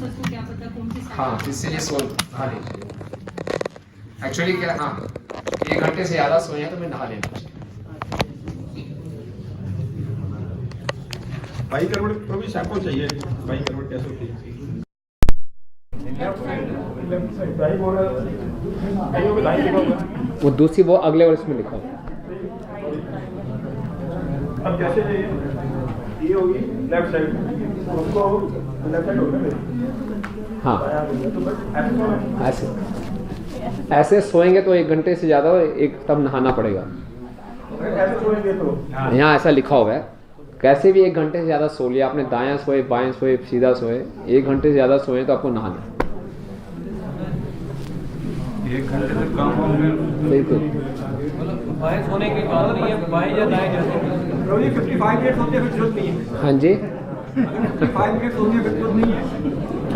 सबको क्या पता कौन सी साइड। हाँ, इसलिए सो नहा लीजिए। एक्चुअली क्या, हाँ 1 घंटे से ज़्यादा सोए हैं तो मैं नहा लेना चाहिए। बाई करवट तो भी सैंपल चाहिए, बाई करवट कैसे होती है? दाई बोल रहा है, कहीं पे दाई लिखा होगा। वो दूसरी वो अगले वर्ष में लिखा है। अब कैसे ये होगी लेफ्ट साइड, उसको लेफ्ट साइड होगा। हाँ तो बस ऐसे ऐसे सोएंगे तो 1 घंटे से ज़्यादा एक तब नहाना पड़ेगा। ऐसे सोएंगे तो यहाँ ऐसा लिखा हुआ है, कैसे भी 1 घंटे से ज़्यादा सो लिया आपने, दायां सोए बाएं सोए सीधा सोए, 1 घंटे से ज़्यादा सोए तो आपको नहाना। 1 घंटे से कम होंगे बिल्कुल। बाएं सोने की बात नहीं है, बाएं या दाएं जैसे 55 मिनट होते हैं, फिर जरूरत नहीं है। हाँ जी 55 मिनट होते हैं, फिर जरूरत नहीं है।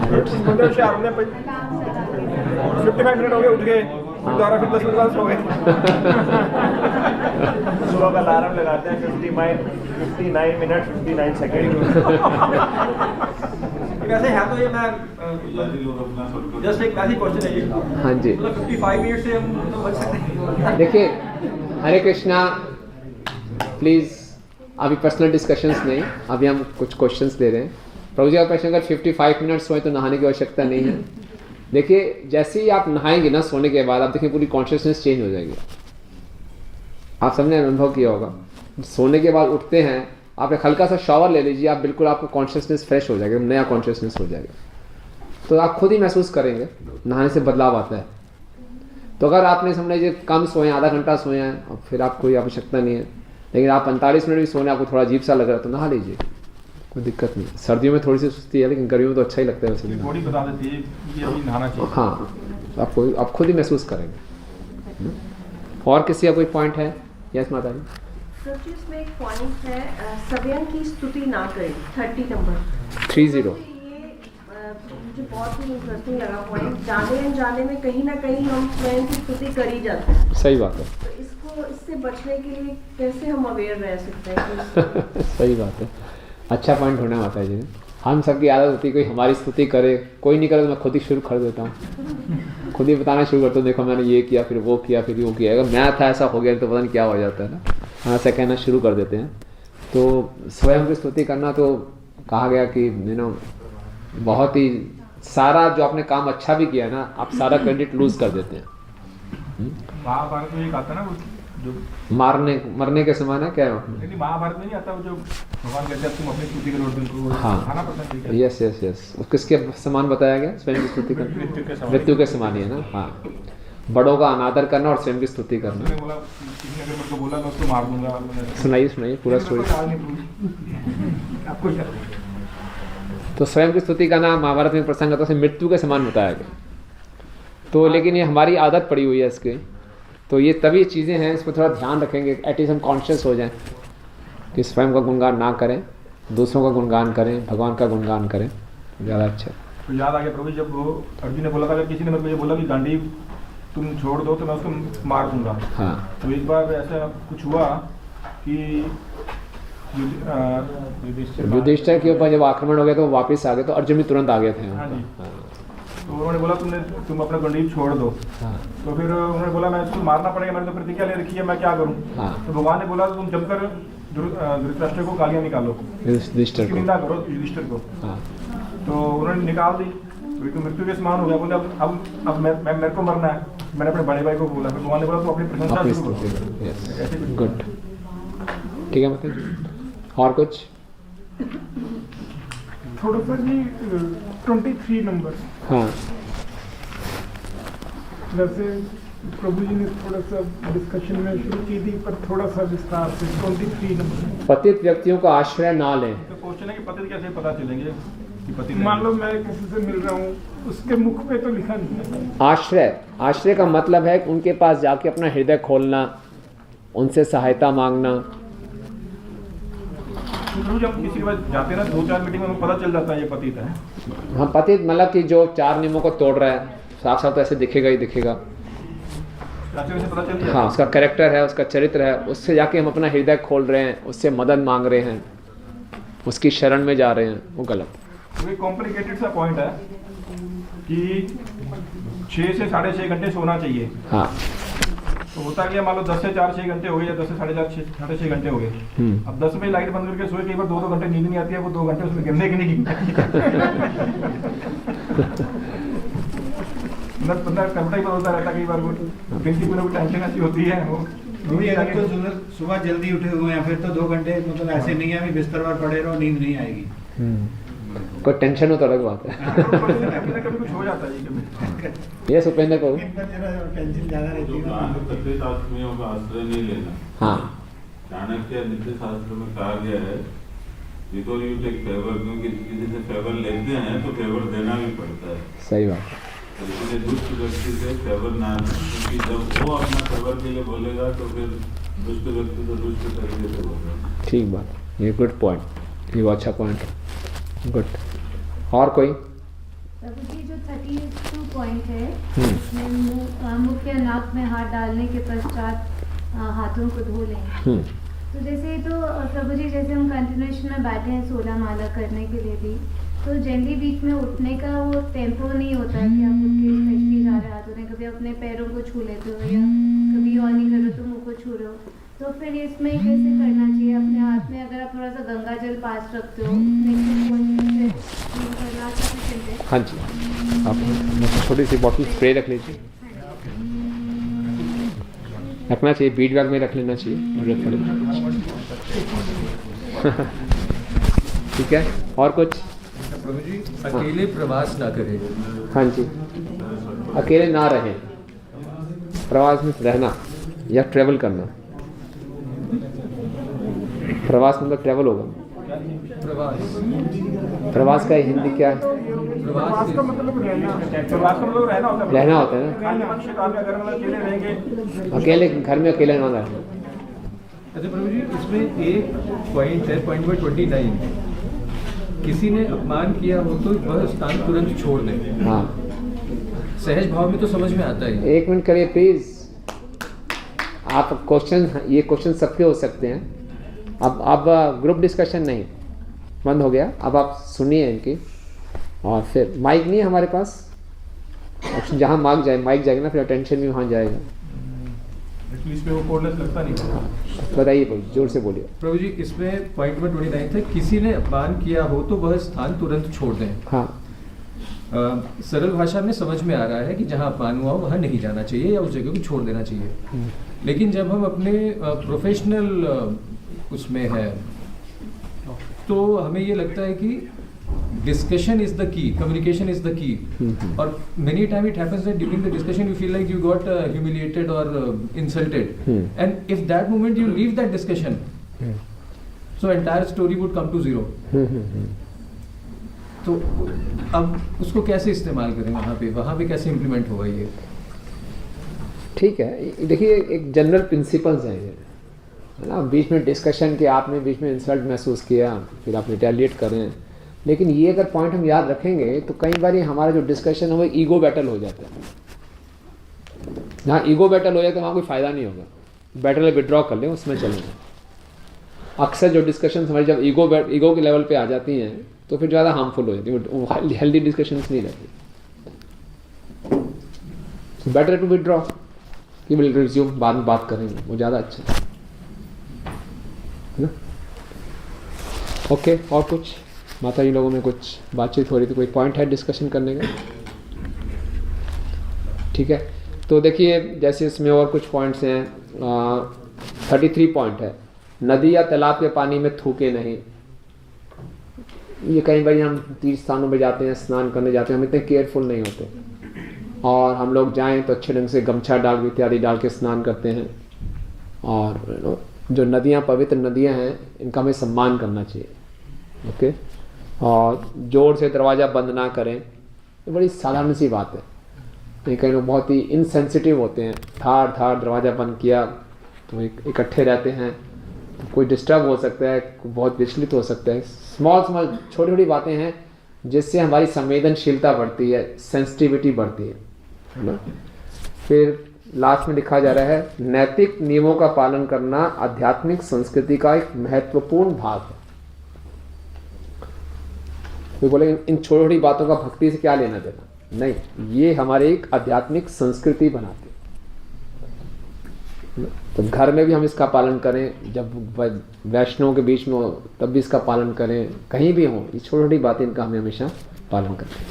मतलब से आपने 55 मिनट हो गए, उठ गए, फिर दोबारा फिर 10 मिनट बाद सो गए। सुबह का अलार्म लगाते हैं 59 मिनट 59 सेकेंड। वैसे है तो ये मैं जस्ट एक वैसी क्वेश्चन है ये। हाँ जी मतलब 55 मिनट से हम तो बच सकते हैं। देखिए, हरे कृष्णा, प्लीज़ अभी पर्सनल डिस्कशंस नहीं, अभी हम कुछ क्वेश्चंस दे रहे हैं। प्रभु जी का प्रश्न, अगर 55 मिनट सोए तो नहाने की आवश्यकता नहीं है। देखिए, जैसे ही आप नहाएंगे ना सोने के बाद, आप देखिए पूरी कॉन्शियसनेस चेंज हो जाएगी। आप सबने अनुभव किया होगा, सोने के बाद उठते हैं, आप एक हल्का सा शॉवर ले लीजिए, आप बिल्कुल आपको कॉन्शियसनेस फ्रेश हो जाएगा, नया कॉन्शियसनेस हो जाएगा। तो आप खुद ही महसूस करेंगे नहाने से बदलाव आता है। तो अगर आपने समझ लीजिए कम सोए, आधा घंटा सोए हैं और फिर आपको कोई आवश्यकता नहीं है, लेकिन आप 45 मिनट भी सोने आपको थोड़ा अजीब सा लग रहा है तो नहा लीजिए, कोई दिक्कत नहीं। सर्दियों में थोड़ी सी सुस्ती है, लेकिन गर्मियों में तो अच्छा ही लगता है वैसे भी। बॉडी बता देती है कि अभी नहाना चाहिए। हाँ, आपको आप खुद ही महसूस करेंगे। और किसी का कोई पॉइंट है? यस माता जी। सर जी, इसमें एक पॉइंट है, सव्यन की स्तुति ना करें, 30 नंबर 30। ये मुझे बहुत ही इंटरेस्टिंग लगा पॉइंट। जाने अनजाने में कहीं ना कहीं हम स्वयं की स्तुति कर ही जाते हैं। सही बात है। तो इससे बचने के लिए कैसे हम अवेयर रह सकते हैं कि सही बात है, अच्छा पॉइंट ढूंढा माता जी ने। हम सबकी आदत होती है कोई हमारी स्तुति करे, कोई नहीं करे तो मैं खुद ही शुरू कर देता हूँ, खुद ही बताना शुरू करता हूँ, देखो मैंने ये किया, फिर वो किया, फिर वो किया। अगर मैं था ऐसा हो गया तो पता नहीं क्या हो जाता है ना, हाँ ऐसा कहना शुरू कर देते हैं। तो स्वयं की स्तुति करना, तो कहा गया कि बहुत ही सारा जो आपने काम अच्छा भी किया ना, आप सारा क्रेडिट लूज कर देते हैं। महाभारत में एक आता है ना, जो मरने के समान है क्या है? नहीं, महाभारत में नहीं आता वो, जो भगवान कहते हैं तुम अपनी स्तुति करो, तुमको हाँ। खाना पसंद है। यस यस यस, किसके समान बताया गया? स्वयं की स्तुति करना, मृत्यु के समान ही है ना। हाँ, बड़ों का अनादर करना और स्वयं की स्तुति करना। उसने बोला, किसी ने अगर मेरे को बोला मैं उसको मार दूंगा। सुनाइए पूरा स्टोरी। आपको क्या? तो स्वयं की स्तुति का नाम महाभारत में प्रसंग आता है, मृत्यु के समान बताया गया। तो लेकिन ये हमारी आदत पड़ी हुई है इसकी, तो ये तभी चीज़ें हैं, इस पर थोड़ा ध्यान रखेंगे, एटलीस्ट हम कॉन्शियस हो जाएं कि स्वयं का गुणगान ना करें, दूसरों का गुणगान करें, भगवान का गुणगान करें, ज़्यादा अच्छा। तो याद आ गया प्रभु, जब वो अर्जुन ने बोला था, अगर किसी ने मेरे को ये बोला कि गांडी तुम छोड़ दो तो मैं उसको मार दूंगा। हाँ, तो एक बार ऐसा कुछ हुआ कि युधिष्ठिर के ऊपर जब आक्रमण हो गया तो वो वापस आ गए, तो अर्जुन भी तुरंत आ गए थे। हाँ जी। तो उन्होंने बोला तुम अपना गंडीव छोड़ दो। हाँ, तो फिर उन्होंने बोला मैं इसको मारना पड़ेगा, मैंने तो प्रतिज्ञा ले रखी है, मैं क्या करूं? हाँ। तो भगवान ने बोला तुम जमकर धृतराष्ट्र को गालियां निकालो, युधिष्ठिर उसकी को। निंदा करो युधिष्ठिर को। हाँ, तो उन्होंने निकाल दी, तो मृत्यु के समान हो गया। बोले अब मेरे को मरना है। मैंने अपने बड़े भाई को बोला, फिर भगवान ने बोला तू अपनी प्रशंसा अपनी शुरू स्तुति करो। करो। यस, ऐसे कुछ। गुड, ठीक है मतलब। और कुछ? थोड़ा सा जी 23 नंबर, हाँ, जैसे प्रभु जी ने थोड़ा सा डिस्कशन में शुरू की थी, पर थोड़ा सा विस्तार से 23 नंबर। पतित व्यक्तियों का आश्रय ना लें। तो क्वेश्चन है कि पति कैसे पता चलेंगे कि पति नहीं? मान लो मैं किसी से मिल रहा हूँ, उसके मुख पे तो लिखा नहीं है। आश्रय का मतलब है कि उनके पास जाके अपना हृदय खोलना, उनसे सहायता मांगना। तो जब किसी के पास जाते हैं ना, 2-4 मीटिंग में पता चल जाता है ये पतित है। हाँ, पतित मतलब कि जो 4 नियमों को तोड़ रहा है, साफ साफ तो ऐसे दिखेगा ही दिखेगा। ऐसे पता चल जाता हाँ, उसका कैरेक्टर है, उसका चरित्र है, उससे जाके हम अपना हृदय खोल रहे हैं, उससे मदद मांग रहे हैं, उसकी शरण में जा रहे हैं, वो गलत। है। कॉम्प्लिकेटेड सा पॉइंट है। कि 6 से 6.5 घंटे सोना चाहिए। हाँ। तो होता क्या, मान लो 10 से 4 6 घंटे हो गए या 10 से 4.5 घंटे हो गए। अब 10 बजे लाइट बंद करके सोए, कई बार 2 घंटे नींद नहीं आती है, वो 2 घंटे उसमें गिरने की नहीं बंदा करता ही होता रहता, कई बार वो दिन की कोई टेंशन ऐसी होती है वो। अगर तो सुबह जल्दी उठे हुए हैं फिर तो 2 घंटे मतलब ऐसे नहीं है बिस्तर पर पड़े रहो, नींद नहीं आएगी। कोई टेंशन हो तो अलग बात है। कभी कुछ हो जाता है कभी। ये सुपेंद्र को टेंशन ज्यादा रहती है। तथ्य शास्त्रियों का आश्रय नहीं लेना। हाँ। चाणक्य नीति शास्त्र में कहा गया है बिकॉज यू टेक फेवर, क्योंकि किसी से फेवर लेते हैं तो फेवर देना भी पड़ता है। सही बात है। तो इसलिए दुष्ट व्यक्ति से फेवर ना, क्योंकि जब वो अपना फेवर के लिए बोलेगा तो फिर दुष्ट व्यक्ति तो दुष्ट तरीके से बोलेगा। ठीक बात, ये गुड पॉइंट, ये अच्छा पॉइंट है। गुड। और कोई? प्रभु जी जो 32 पॉइंट है उसमें मुख या नाक में हाथ डालने के पश्चात हाथों को धो लें। तो जैसे तो प्रभु जी जैसे हम कंटिन्यूएशन में बैठे हैं 16 माला करने के लिए भी, तो जनरली बीच में उठने का वो टेम्पो नहीं होता कि आप उठ के स्पेशली जा रहे हाथों में, कभी अपने पैरों को छू लेते हो या कभी और नहीं कर रहे हो तो मुँह को छू रहे हो। तो फिर इसमें कैसे करना चाहिए? अपने हाथ में अगर आप थोड़ा सा गंगा जल पास रखते हो हाँ जी, आप छोटी सी बॉटल स्प्रे रख लीजिए, रखना चाहिए, बीट बैग में रख लेना चाहिए जरूरत पड़े। ठीक है, और कुछ? प्रभु जी अकेले प्रवास ना करें। हाँ जी, अकेले ना रहें, प्रवास में रहना या ट्रेवल करना। प्रवास मतलब ट्रेवल होगा। प्रवास का हिंदी क्या है? प्रवास का मतलब रहना होता है। रहना होता है ना, अकेले रहेंगे, अकेले घर में अकेले ना रहना। अच्छा प्रभु जी इसमें एक पॉइंट है, पॉइंट नंबर 29, किसी ने अपमान किया हो तो वह स्थान तुरंत छोड़ दें। हाँ, सहज भाव में तो समझ में आता है। एक मिनट करिए प्लीज। आप क्वेश्चन, ये क्वेश्चन सबके हो सकते हैं। अब ग्रुप डिस्कशन नहीं, बंद हो गया। अब आप सुनिए इनकी, और फिर माइक नहीं है हमारे पास, जहाँ माइक जाएगा ना फिर अटेंशन भी वहाँ जाएगा। इसमें वो कोडलेस लगता नहीं। बताइए, जोर से बोलिए। प्रभु जी इसमें पॉइंट नंबर 29 था, किसी ने अपमान किया हो तो वह स्थान तुरंत छोड़ दें। हाँ, सरल भाषा में समझ में आ रहा है कि जहाँ अपमान हुआ वहाँ नहीं जाना चाहिए या उस जगह को छोड़ देना चाहिए। लेकिन जब हम अपने प्रोफेशनल उसमें है तो हमें ये लगता है कि discussion is the key, communication is the key, और many time it happens that during the discussion you feel like you got humiliated और insulted, and if that moment you leave that discussion so entire story would come to zero. तो अब उसको कैसे इस्तेमाल करें वहाँ पे कैसे इम्प्लीमेंट होगा ये? ठीक है, देखिए एक जनरल प्रिंसिपल्स हैं ये, है ना। बीच में डिस्कशन के आपने बीच में इंसल्ट महसूस किया, फिर आप रिटेलिएट करें, लेकिन ये अगर पॉइंट हम याद रखेंगे तो कई बार हमारा जो डिस्कशन है वो ईगो बैटल हो जाता है। जहाँ ईगो बैटल हो जाए तो वहाँ कोई फ़ायदा नहीं होगा, बैटल विड्रॉ कर लें, उसमें चलें। अक्सर जो डिस्कशन हमारी जब ईगो के लेवल पे आ जाती हैं तो फिर ज़्यादा हार्मफुल हो जाती है, हेल्दी डिस्कशंस नहीं रहती। बेटर टू विड्रॉ, कि विल रिज्यूम, बाद में बात करेंगे, वो ज़्यादा अच्छा है ना। ओके, और कुछ माता जी लोगों में कुछ बातचीत हो रही थी, कोई पॉइंट है डिस्कशन करने का? ठीक है, तो देखिए जैसे इसमें और कुछ पॉइंट्स हैं। 33 पॉइंट है, नदी या तालाब के पानी में थूके नहीं। ये कई बार हम तीर्थ स्थानों में जाते हैं, स्नान करने जाते हैं, हम इतने केयरफुल नहीं होते, और हम लोग जाएं तो अच्छे ढंग से गमछा डाल इत्यादि डाल के स्नान करते हैं। और जो नदियाँ, पवित्र नदियाँ हैं, इनका हमें सम्मान करना चाहिए। ओके, और जोर से दरवाज़ा बंद ना करें, ये बड़ी साधारण सी बात है। कई लोग बहुत ही इनसेंसिटिव होते हैं, धार दरवाज़ा बंद किया तो इकट्ठे रहते हैं, तो कोई डिस्टर्ब हो सकता है, बहुत विचलित हो सकता है। स्मॉल छोटी छोटी बातें हैं जिससे हमारी संवेदनशीलता बढ़ती है, सेंसिटिविटी बढ़ती है ना। फिर लास्ट में लिखा जा रहा है, नैतिक नियमों का पालन करना आध्यात्मिक संस्कृति का एक महत्वपूर्ण भाग है। कोई बोले इन छोटी छोटी बातों का भक्ति से क्या लेना देना, नहीं, ये हमारे एक आध्यात्मिक संस्कृति बनाते। तो घर में भी हम इसका पालन करें, जब वैष्णव के बीच में हो तब भी इसका पालन करें, कहीं भी हो, ये छोटी छोटी बातें इनका हमें हमेशा पालन करना है।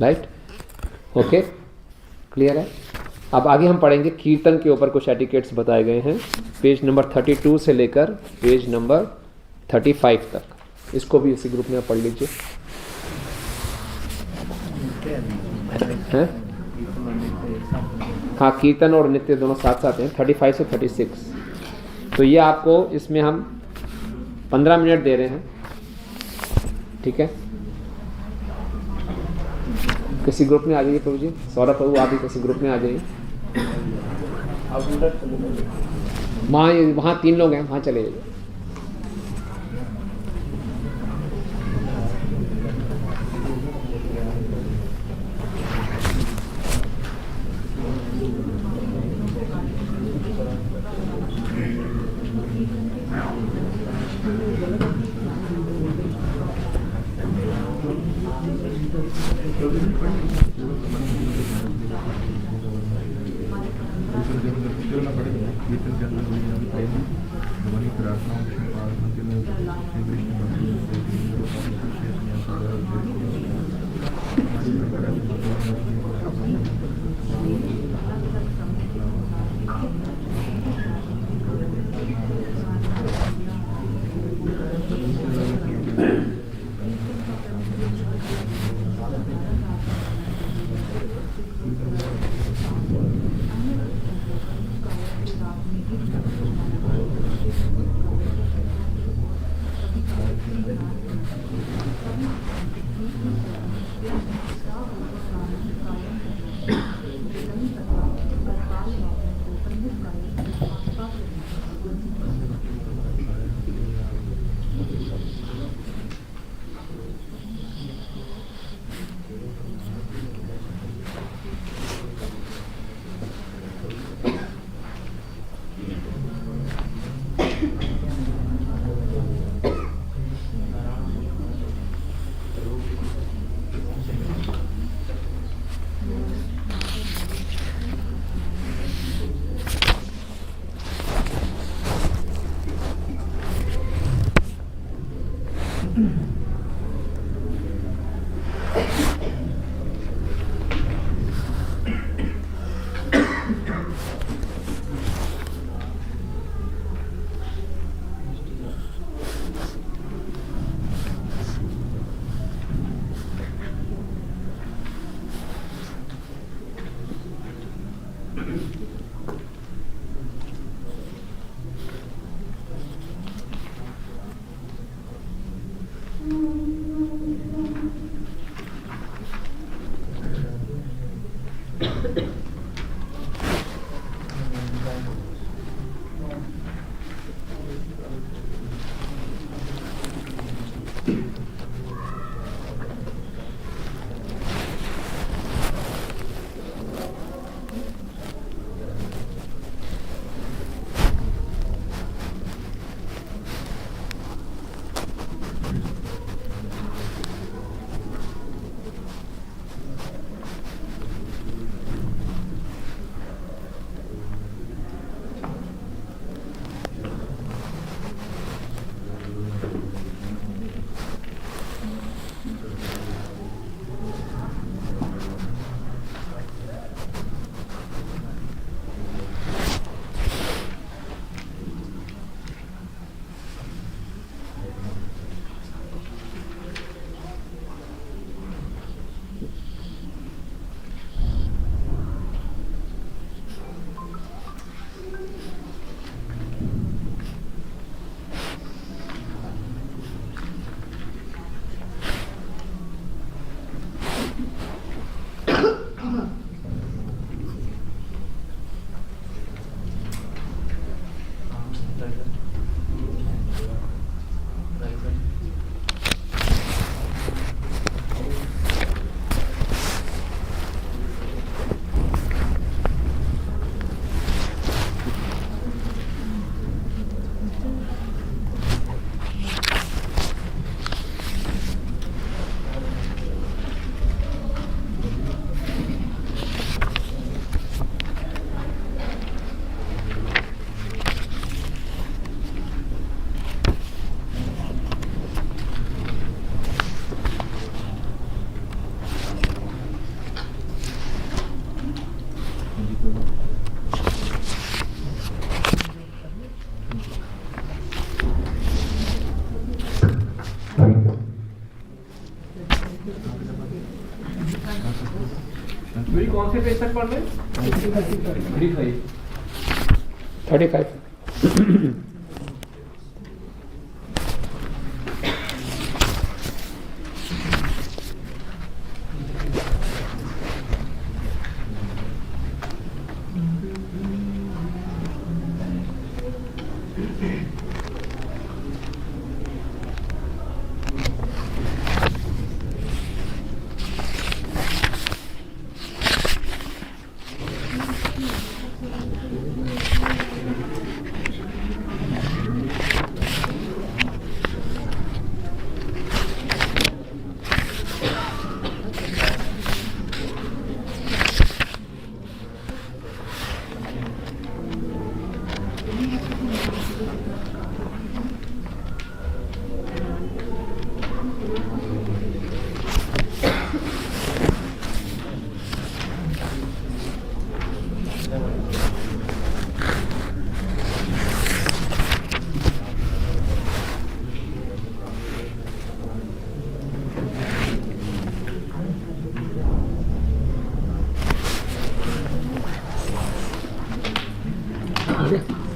राइट, ओके, क्लियर है। अब आगे हम पढ़ेंगे कीर्तन के ऊपर कुछ एटिकेट्स बताए गए हैं, पेज नंबर 32 से लेकर पेज नंबर 35 तक। इसको भी इसी ग्रुप में पढ़ लीजिए। हैं? हाँ, कीर्तन और नित्य दोनों साथ साथ हैं, 35 से 36। तो ये आपको इसमें हम 15 मिनट दे रहे हैं, ठीक है। किसी ग्रुप में आ जाइए प्रभु जी, सौरभ प्रभु आप भी किसी ग्रुप में आ जाइए। वहाँ 3 लोग हैं, वहाँ चले जाइए। मेरी कौन से पेज तक पढ़ रहे हैं? 35।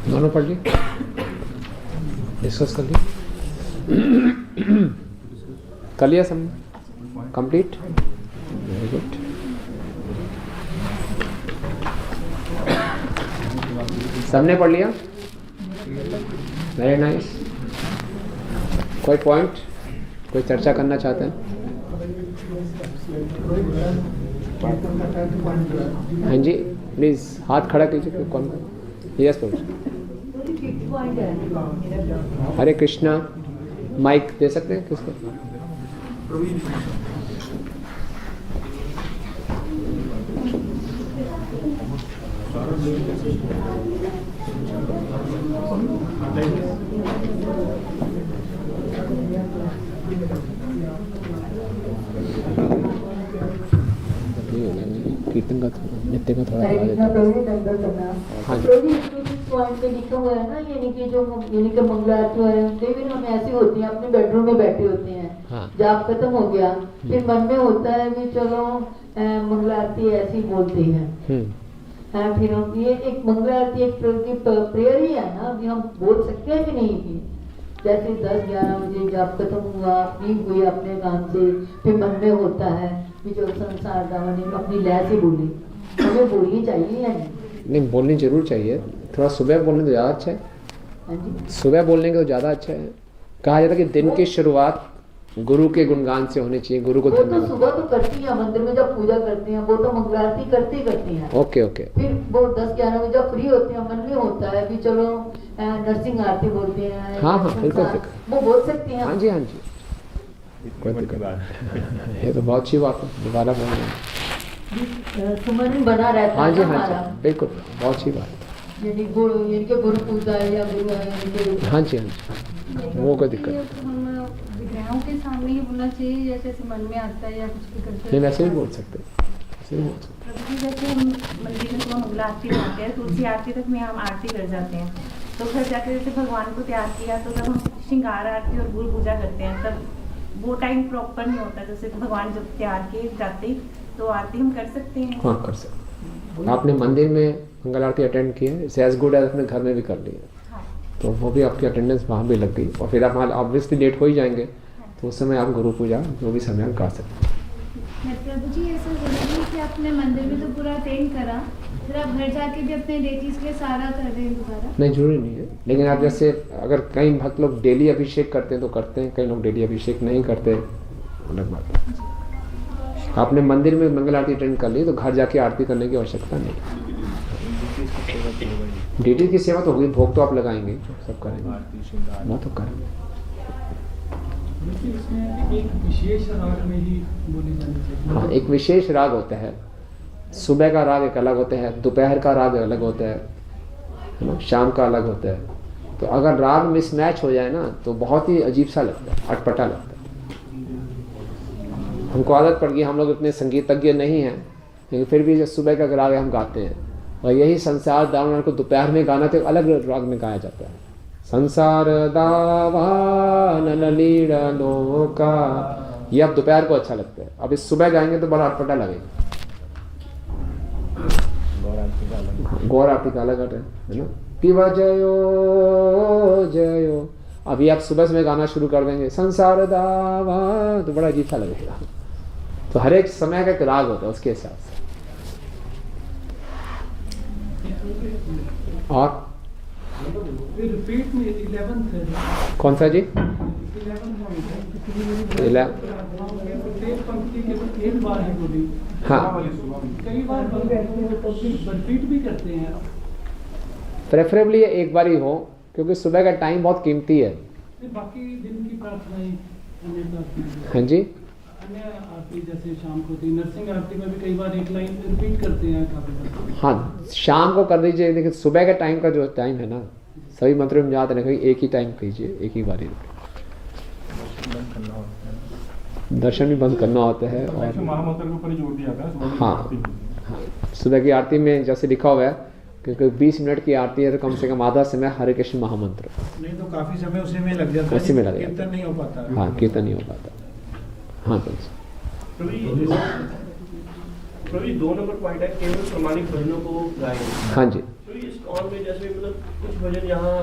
दोनों पढ़ ली, डिस्कस कर ली, कर लिया सब कंप्लीट। Very good. सबने पढ़ लिया? Very nice. कोई पॉइंट, कोई चर्चा करना चाहते हैं? हाँ जी प्लीज हाथ खड़ा कीजिए। कौन? यस हरे कृष्णा। माइक दे सकते हैं किसको? कीर्तन का नित्य का थोड़ा हाँ पॉइंट पे लिखा हुआ है ना, यानी कि मंगला आरती है लेकिन हम ऐसी होती हैं अपने बेडरूम में बैठे होते हैं। हाँ। जाप खत्म हो गया फिर मन में होता है कि चलो मंगला आरती ऐसी बोलते हैं। हाँ, फिर हम ये एक मंगला आरती एक प्रेयर ही है ना, अभी हम बोल सकते हैं कि नहीं कि जैसे 10-11 बजे जाप खत्म हुआ, नींद हुई अपने काम से, फिर मन में होता है कि जो संसार दामन अपनी लय से बोली, हमें बोलनी चाहिए या नहीं? बोलनी जरूर चाहिए। थोड़ा सुबह बोलने तो ज़्यादा अच्छा है। सुबह बोलने का तो ज़्यादा अच्छा है। कहा जाता है कि दिन की शुरुआत गुरु के गुणगान से होनी चाहिए, गुरु को वो तो धन्यवाद। सुबह तो करती है, मंदिर में जब पूजा करते हैं वो तो मंगला आरती करती हैं। Okay okay. फिर वो 10-11 बजे जब फ्री होते हैं, मन में होता है कि चलो नरसिंह आरती बोलते हैं। हाँ हाँ बिल्कुल। वो बोल सकती हैं। हाँ जी हाँ जी, कोई दिक्कत नहीं। ये तो बहुत अच्छी बात है, दोबारा बोल रहे हैं। सुमन बना रहता है। हाँ जी हाँ हमारा जी बिल्कुल, बहुत अच्छी बात है। यानी गुरु पूजा या गुरु है। हाँ जी हाँ जी, वो कोई दिक्कत नहीं। हम विग्रहों के सामने ही बोलना चाहिए जैसे मन में आता है या कुछ भी करते हैं? नहीं वैसे भी बोल सकते हैं, वैसे भी बोल सकते हैं। प्रभु जी जैसे हम मंदिर में सुबह मंगला आरती करते हैं, तुलसी आरती तक में हम आरती कर जाते हैं, तो घर जाकर जैसे भगवान को तैयार किया तो जब हम श्रृंगार आरती और गुरु पूजा करते हैं तब वो टाइम प्रॉपर नहीं होता। जैसे भगवान जब तैयार किए जाते तो आरती हम कर सकते हैं। हाँ कर सकते हैं। आपने मंदिर में मंगल आरती अटेंड की है, इसे एज गुड एज अपने घर में भी कर ली है। हाँ। तो वो भी आपकी अटेंडेंस वहाँ भी लग गई और फिर आप ऑब्वियसली लेट हो ही जाएंगे, तो उस समय आप गुरु पूजा जो भी समय आप कर सकते हैं। प्रभु जी ऐसा जरूरी है कि आपने मंदिर में तो पूरा अटेंड करा, फिर आप घर जाके भी अपने डेटीज के लिए सारा कर रहे हैं दोबारा? नहीं जरूरी नहीं है, लेकिन आप जैसे अगर कई भक्त लोग डेली अभिषेक करते हैं तो करते हैं, कई लोग डेली अभिषेक नहीं करते, अलग बात है। आपने मंदिर में मंगल आरती अटेंड कर ली तो घर जाके आरती करने की आवश्यकता नहीं। डेटी की सेवा तो होगी, भोग तो आप लगाएंगे, सब करेंगे, वो तो करेंगे। एक विशेष राग में ही बोली जानी चाहिए। हाँ एक विशेष राग होता है, सुबह का राग एक अलग होता है, दोपहर का राग अलग होता है ना, शाम का अलग होता है। तो अगर राग मिसमैच हो जाए ना तो बहुत ही अजीब सा लगता है, अटपटा लगता है। हमको आदत पड़ गई, हम लोग इतने संगीतज्ञ नहीं हैं, लेकिन फिर भी जब सुबह का राग हम गाते हैं, और यही संसार दावन को दोपहर में गाना तो अलग राग में गाया जाता है। संसार दावान लीला लोका ये अब दोपहर को अच्छा लगता है, अब इस सुबह गाएंगे तो बड़ा अटपटा लगेगा। गौर आरती का अलग है ना, कि जयो जयो। अभी आप सुबह से गाना शुरू कर देंगे संसार दावा तो बड़ा अजीब सा लगेगा। तो हर एक समय का एक राग होता है उसके हिसाब से। और रिपीट में 11th है, कौन सा जी? 11 पंक्ति केवल एक बार है बोली। हाँ, कई बार रिपीट भी करते हैं। प्रेफरेबली एक बार ही हो, क्योंकि सुबह का टाइम बहुत कीमती है। बाकी दिन की प्रार्थनाएं, अन्य प्रार्थनाएं, हाँ जी, अन्य आरती जैसे शाम को होती है, नरसिंह आरती में भी कई बार एक लाइन रिपीट करते हैं काफी। हाँ शाम को कर दीजिए, लेकिन सुबह का टाइम का जो टाइम है ना, सभी मंत्रों में याद रखें एक ही टाइम कीजिए, एक ही बार ही। दर्शन भी बंद करना होता है। और महामंत्र के ऊपर जोर दिया था। हाँ, सुबह की आरती में जैसे लिखा हुआ है, क्योंकि 20 मिनट की आरती है तो कम से कम आधा समय हरे कृष्ण महामंत्र, नहीं तो काफी समय उसी में लग जाता है, उसी में लग जाता है। कीर्तन नहीं हो पाता। हाँ, कीर्तन नहीं हो पाता। हाँ प्रभु 2 नंबर पॉइंट है, केवल प्रमाणिक भजनों को गाएं। हाँ जी, तो इस कॉल में जैसे मतलब कुछ भजन यहाँ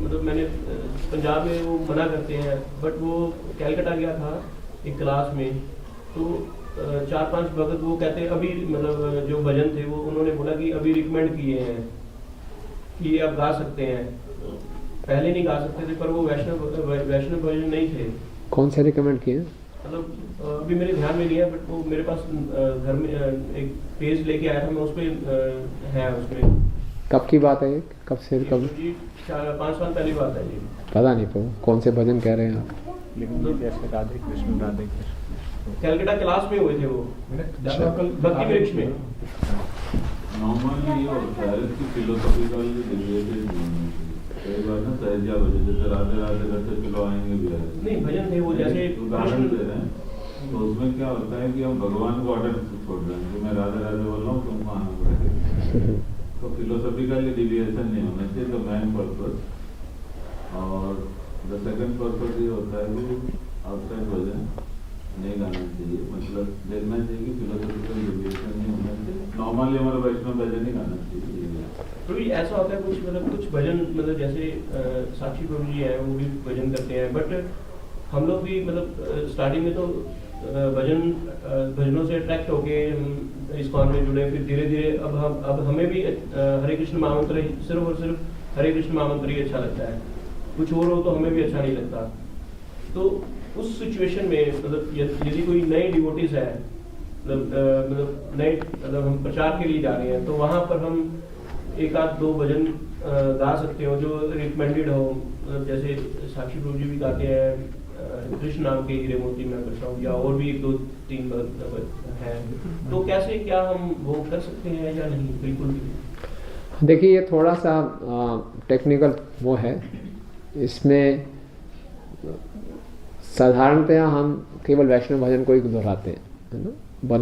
मतलब मैंने पंजाब में वो मना करते हैं, बट वो कैलकाटा गया था एक क्लास में, तो 4-5 भगत वो कहते हैं अभी मतलब जो भजन थे वो उन्होंने बोला कि अभी रिकमेंड किए हैं कि आप गा सकते हैं, पहले नहीं गा सकते थे, पर वो वैष्णव भजन नहीं थे। कौन से रिकमेंड किए? मतलब अभी मेरे ध्यान में नहीं है, बट वो मेरे पास घर में एक पेज लेके आया था, मैं उस पर है उसमें। कब की बात है? कब से कब? 5 साल पहली बात है जी। पता नहीं प्रभु कौन से भजन कह रहे हैं आप? राधे कृष्ण राधे कृष्ण कैलकाटा क्लास में हुए थे वो, भक्ति वृक्ष में। नॉर्मली ये होता है कि फिलोसॉफिकल कई बार ना सहजिया भजन, जैसे राधे राधे करते चलो आएंगे भी नहीं भजन थे वो, जैसे उदाहरण दे रहे हैं, तो उसमें क्या होता है कि हम भगवान को ऑर्डर छोड़ रहे हैं कि मैं राधे राधे बोल रहा हूँ, तुमको आना पड़ेगा। तो फिलोसॉफिकल डिविएशन नहीं होना चाहिए, तो मेन पर्पस। और द सेकंड पर्पस ये होता है कि आउटसाइड भजन नहीं गाना चाहिए, मतलब देखना चाहिए कि फिलोसॉफिकल डिविएशन नहीं होना चाहिए। नॉर्मली हमारा वैष्णव भजन ही गाना चाहिए। तो ऐसा होता है कुछ मतलब कुछ भजन मतलब जैसे साक्षी प्रभु जी है वो भी भजन करते हैं, बट हम लोग भी मतलब स्टार्टिंग में तो भजनों से अट्रैक्ट होके हम इस्कॉन में जुड़े, फिर धीरे धीरे अब हमें भी हरे कृष्ण महामंत्र सिर्फ और सिर्फ हरे कृष्ण महामंत्र ही अच्छा लगता है, कुछ और हो तो हमें भी अच्छा नहीं लगता। तो उस सिचुएशन में मतलब यदि कोई नई डिवोटीज है, मतलब नए मतलब हम प्रचार के लिए जा रहे हैं, तो वहाँ पर हम 1-2 भजन गा सकते हो जो रिकमेंडेड हो, मतलब जैसे साक्षी प्रभु जी भी गाते हैं, कृष्ण नाम के हीरे मोती मैं करता हूँ, या और भी 1-2-3 हैं, तो कैसे क्या हम वो कर सकते हैं या नहीं? बिल्कुल भी। देखिए ये थोड़ा सा टेक्निकल वो है, इसमें साधारणतया हम केवल वैष्णव भजन को ही दोहराते हैं, है ना।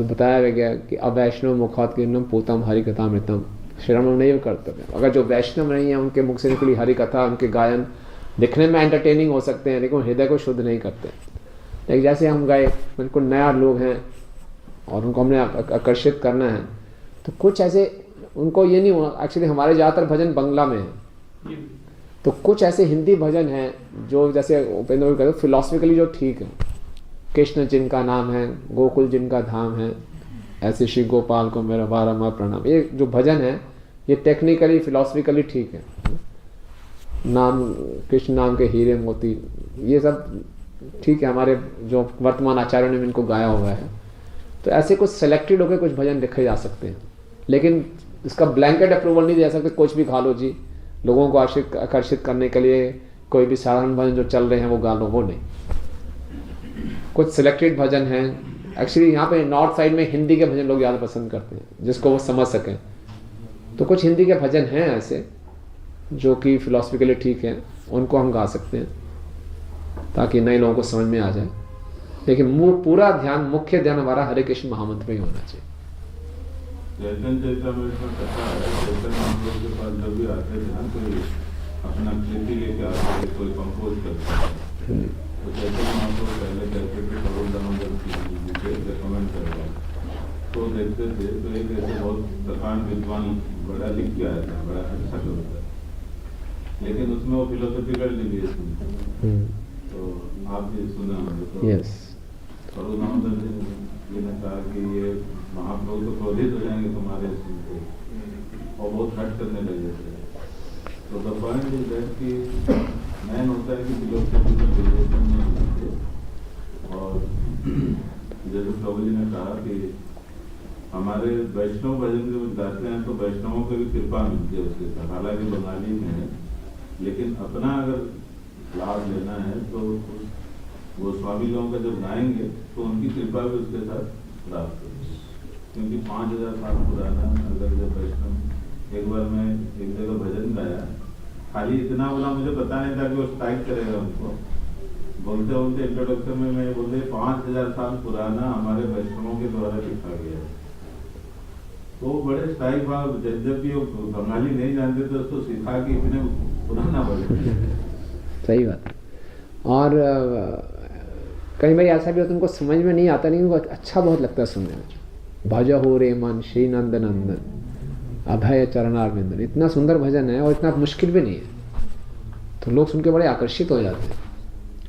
बताया गया कि अवैष्णव मुखात् कीर्तनम पूतम हरि कथामृतम श्रवणम नहीं करते। अगर जो वैष्णव नहीं है उनके मुख से निकली हरि कथा, उनके गायन दिखने में एंटरटेनिंग हो सकते हैं, लेकिन हृदय को शुद्ध नहीं करते। लेकिन जैसे हम गए, बिल्कुल नया लोग हैं और उनको हमने आकर्षित करना है, तो कुछ ऐसे उनको ये नहीं हुआ। एक्चुअली हमारे ज़्यादातर भजन बंगला में है, तो कुछ ऐसे हिंदी भजन हैं जो जैसे उपेंद्र कहते फिलोसफिकली जो ठीक है। कृष्ण जिनका नाम है, गोकुल जिनका धाम है, ऐसे श्री गोपाल को मेरा बारम्बार प्रणाम, ये जो भजन है ये टेक्निकली फिलोसफिकली ठीक है। नाम कृष्ण नाम के हीरे मोती, ये सब ठीक है, हमारे जो वर्तमान आचार्यों ने इनको गाया हुआ है। तो ऐसे कुछ सेलेक्टेड होकर कुछ भजन लिखे जा सकते हैं, लेकिन इसका ब्लैंकेट अप्रूवल नहीं दे सकते कुछ भी गा लो जी, लोगों को आकर्षित करने के लिए कोई भी साधारण भजन जो चल रहे हैं वो गा लो, वो नहीं। कुछ सिलेक्टेड भजन हैं। एक्चुअली यहाँ पे नॉर्थ साइड में हिंदी के भजन लोग ज़्यादा पसंद करते हैं, जिसको वो समझ सकें। तो कुछ हिंदी के भजन हैं ऐसे जो कि फिलोसफिकली ठीक हैं, उनको हम गा सकते हैं ताकि नए लोगों को समझ में आ जाए। लेकिन पूरा ध्यान, मुख्य ध्यान हमारा हरे कृष्ण महामंत्र में ही होना चाहिए। चैतन्य कथा है, चैतन्य हम लोग के पास जब भी आते थे ना, कोई अपना कृति लेके आते थे, कोई कंपोज करता है, तो जैसे हम आपको पहले कहते थे करोड़ दामोदर की रिकमेंड कर रहा हूँ, तो देखते थे तो एक ऐसे बहुत प्रकांड विद्वान बड़ा लिख के आया था, बड़ा अच्छा कविता, लेकिन उसमें वो फिलोसफिकल डिविएशन था। तो आप भी सुना होंगे तो करोड़ दामोदर जी ने कहा कि ये महाप्रभु तो क्रोधित हो जाएंगे तुम्हारे सुनते और बहुत हट करने लगे थे। तो द पॉइंट इज दैट कि मैन होता है कि फिलोसफिकल डिविएशन में होते, और जैसे प्रभु जी ने कहा कि हमारे वैष्णव भजन जो गाते हैं तो वैष्णवों की भी कृपा मिलती है उसके साथ, हालांकि बंगाली में है, लेकिन अपना अगर लाभ लेना है तो वो स्वामी लोगों का जब गाएंगे तो उनकी कृपा भी उसके साथ प्राप्त होगी। क्योंकि 5000 साल पुराना अगर जब वैष्णव, एक बार मैं एक जगह भजन गाया, खाली इतना बोला, मुझे पता नहीं था कि वो स्ट्राइक करेगा उनको, बोलते बोलते इंट्रोडक्शन में मैं बोले 5000 साल पुराना हमारे वैष्णवों के द्वारा लिखा गया है। तो बड़े स्ट्राइक भाव, जब भी वो बंगाली नहीं जानते तो उसको सिखा कि इतने पुराना बोले। सही बात। और कई बार ऐसा भी होता है उनको समझ में नहीं आता, लेकिन उनको अच्छा बहुत लगता है सुनने में। भज हो रे मन श्री नंद नंदन अभय चरणारविंदन, इतना सुंदर भजन है और इतना मुश्किल भी नहीं है, तो लोग सुन के बड़े आकर्षित हो जाते हैं,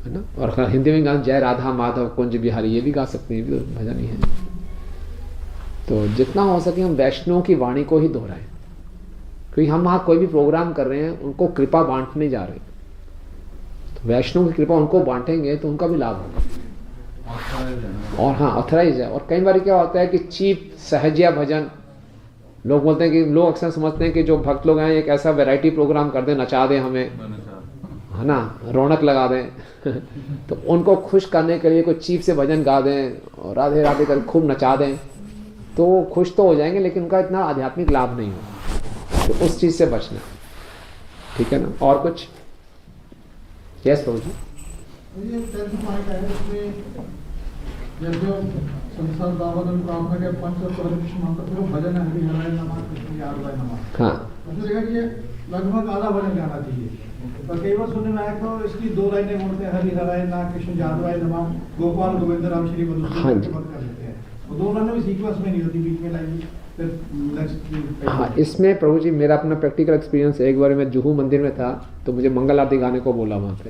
है ना। और हिंदी में गाना जय राधा माधव कुंज बिहारी, ये भी गा सकते हैं, ये भी भजन ही है। तो जितना हो सके हम वैष्णव की वाणी को ही दोहराएं, क्योंकि हम वहाँ कोई भी प्रोग्राम कर रहे हैं उनको कृपा बांटने जा रहे हैं, तो वैष्णव की कृपा उनको बांटेंगे तो उनका भी लाभ होगा। और हाँ, ऑथराइज है। और कई बार क्या होता है कि चीप सहजिया भजन, लोग बोलते हैं कि लोग अक्सर समझते हैं कि जो भक्त लोग हैं एक ऐसा वैरायटी प्रोग्राम कर दें, नचा दें हमें, है ना, रौनक लगा दें तो उनको खुश करने के लिए कोई चीप से भजन गा दें और राधे राधे कर खूब नचा दें, तो वो खुश तो हो जाएंगे लेकिन उनका इतना आध्यात्मिक लाभ नहीं होगा। तो उस चीज़ से बचना, ठीक है ना। और कुछ? यस प्रभु जी। ये पॉइंट है इसमें जब जो संसार दावदन प्रार्थना के पंच और कृष्ण मंत्र फिर भजन है हरि हराय नमः कृष्ण यादवाय नमः। हाँ, मुझे लगा कि ये लगभग आधा भजन गाना चाहिए, पर कई बार सुनने में आया तो इसकी 2 लाइनें बोलते हैं, हरि हराय ना कृष्ण यादवाय नमः गोपाल गोविंद राम श्री मधुसूदन के बंद कर देते हैं। वो 2 लाइनें भी सीक्वेंस में नहीं होती, बीच में लाइन फिर हाँ, इसमें प्रभु जी मेरा अपना प्रैक्टिकल एक्सपीरियंस है। एक बार मैं जुहू मंदिर में था तो मुझे मंगल आरती गाने को बोला वहाँ पे,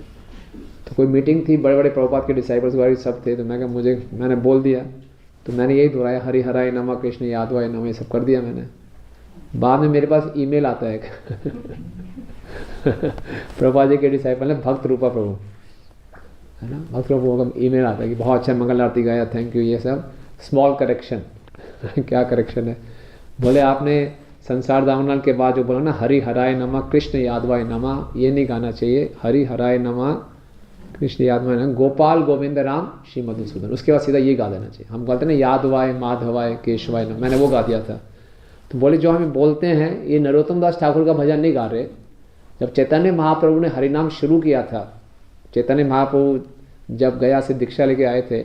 तो कोई मीटिंग थी, बड़े बड़े प्रभुपाद के डिसाइपल्स वगैरह सब थे, तो मैंने बोल दिया, तो मैंने यही दोहराया हरि हराय नमः कृष्ण यादवाय नमः, ये सब कर दिया मैंने। बाद में मेरे पास ईमेल आता है प्रभुपाद जी के डिसाइपल है भक्त रूपा प्रभु, है ना, भक्त रूपा का ईमेल आता है कि बहुत अच्छा मंगल आरती गाया, थैंक यू, ये सब स्मॉल करेक्शन क्या करेक्शन है, बोले आपने संसार दामनल के बाद जो बोला ना हरि हराय नमः कृष्ण यादवाय नमः, ये नहीं गाना चाहिए, हरि हराय नमः कृष्ण यादवाय नमः गोपाल गोविंद राम श्री मधुसूदन, उसके बाद सीधा ये गा देना चाहिए। हम बोलते ना यादवाय माधवाय केशवाय नमः, मैंने वो गा दिया था। तो बोले जो हमें बोलते हैं ये नरोत्तम दास ठाकुर का भजन नहीं गा रहे। जब चैतन्य महाप्रभु ने हरिनाम शुरू किया था, चैतन्य महाप्रभु जब गया से दीक्षा लेके आए थे,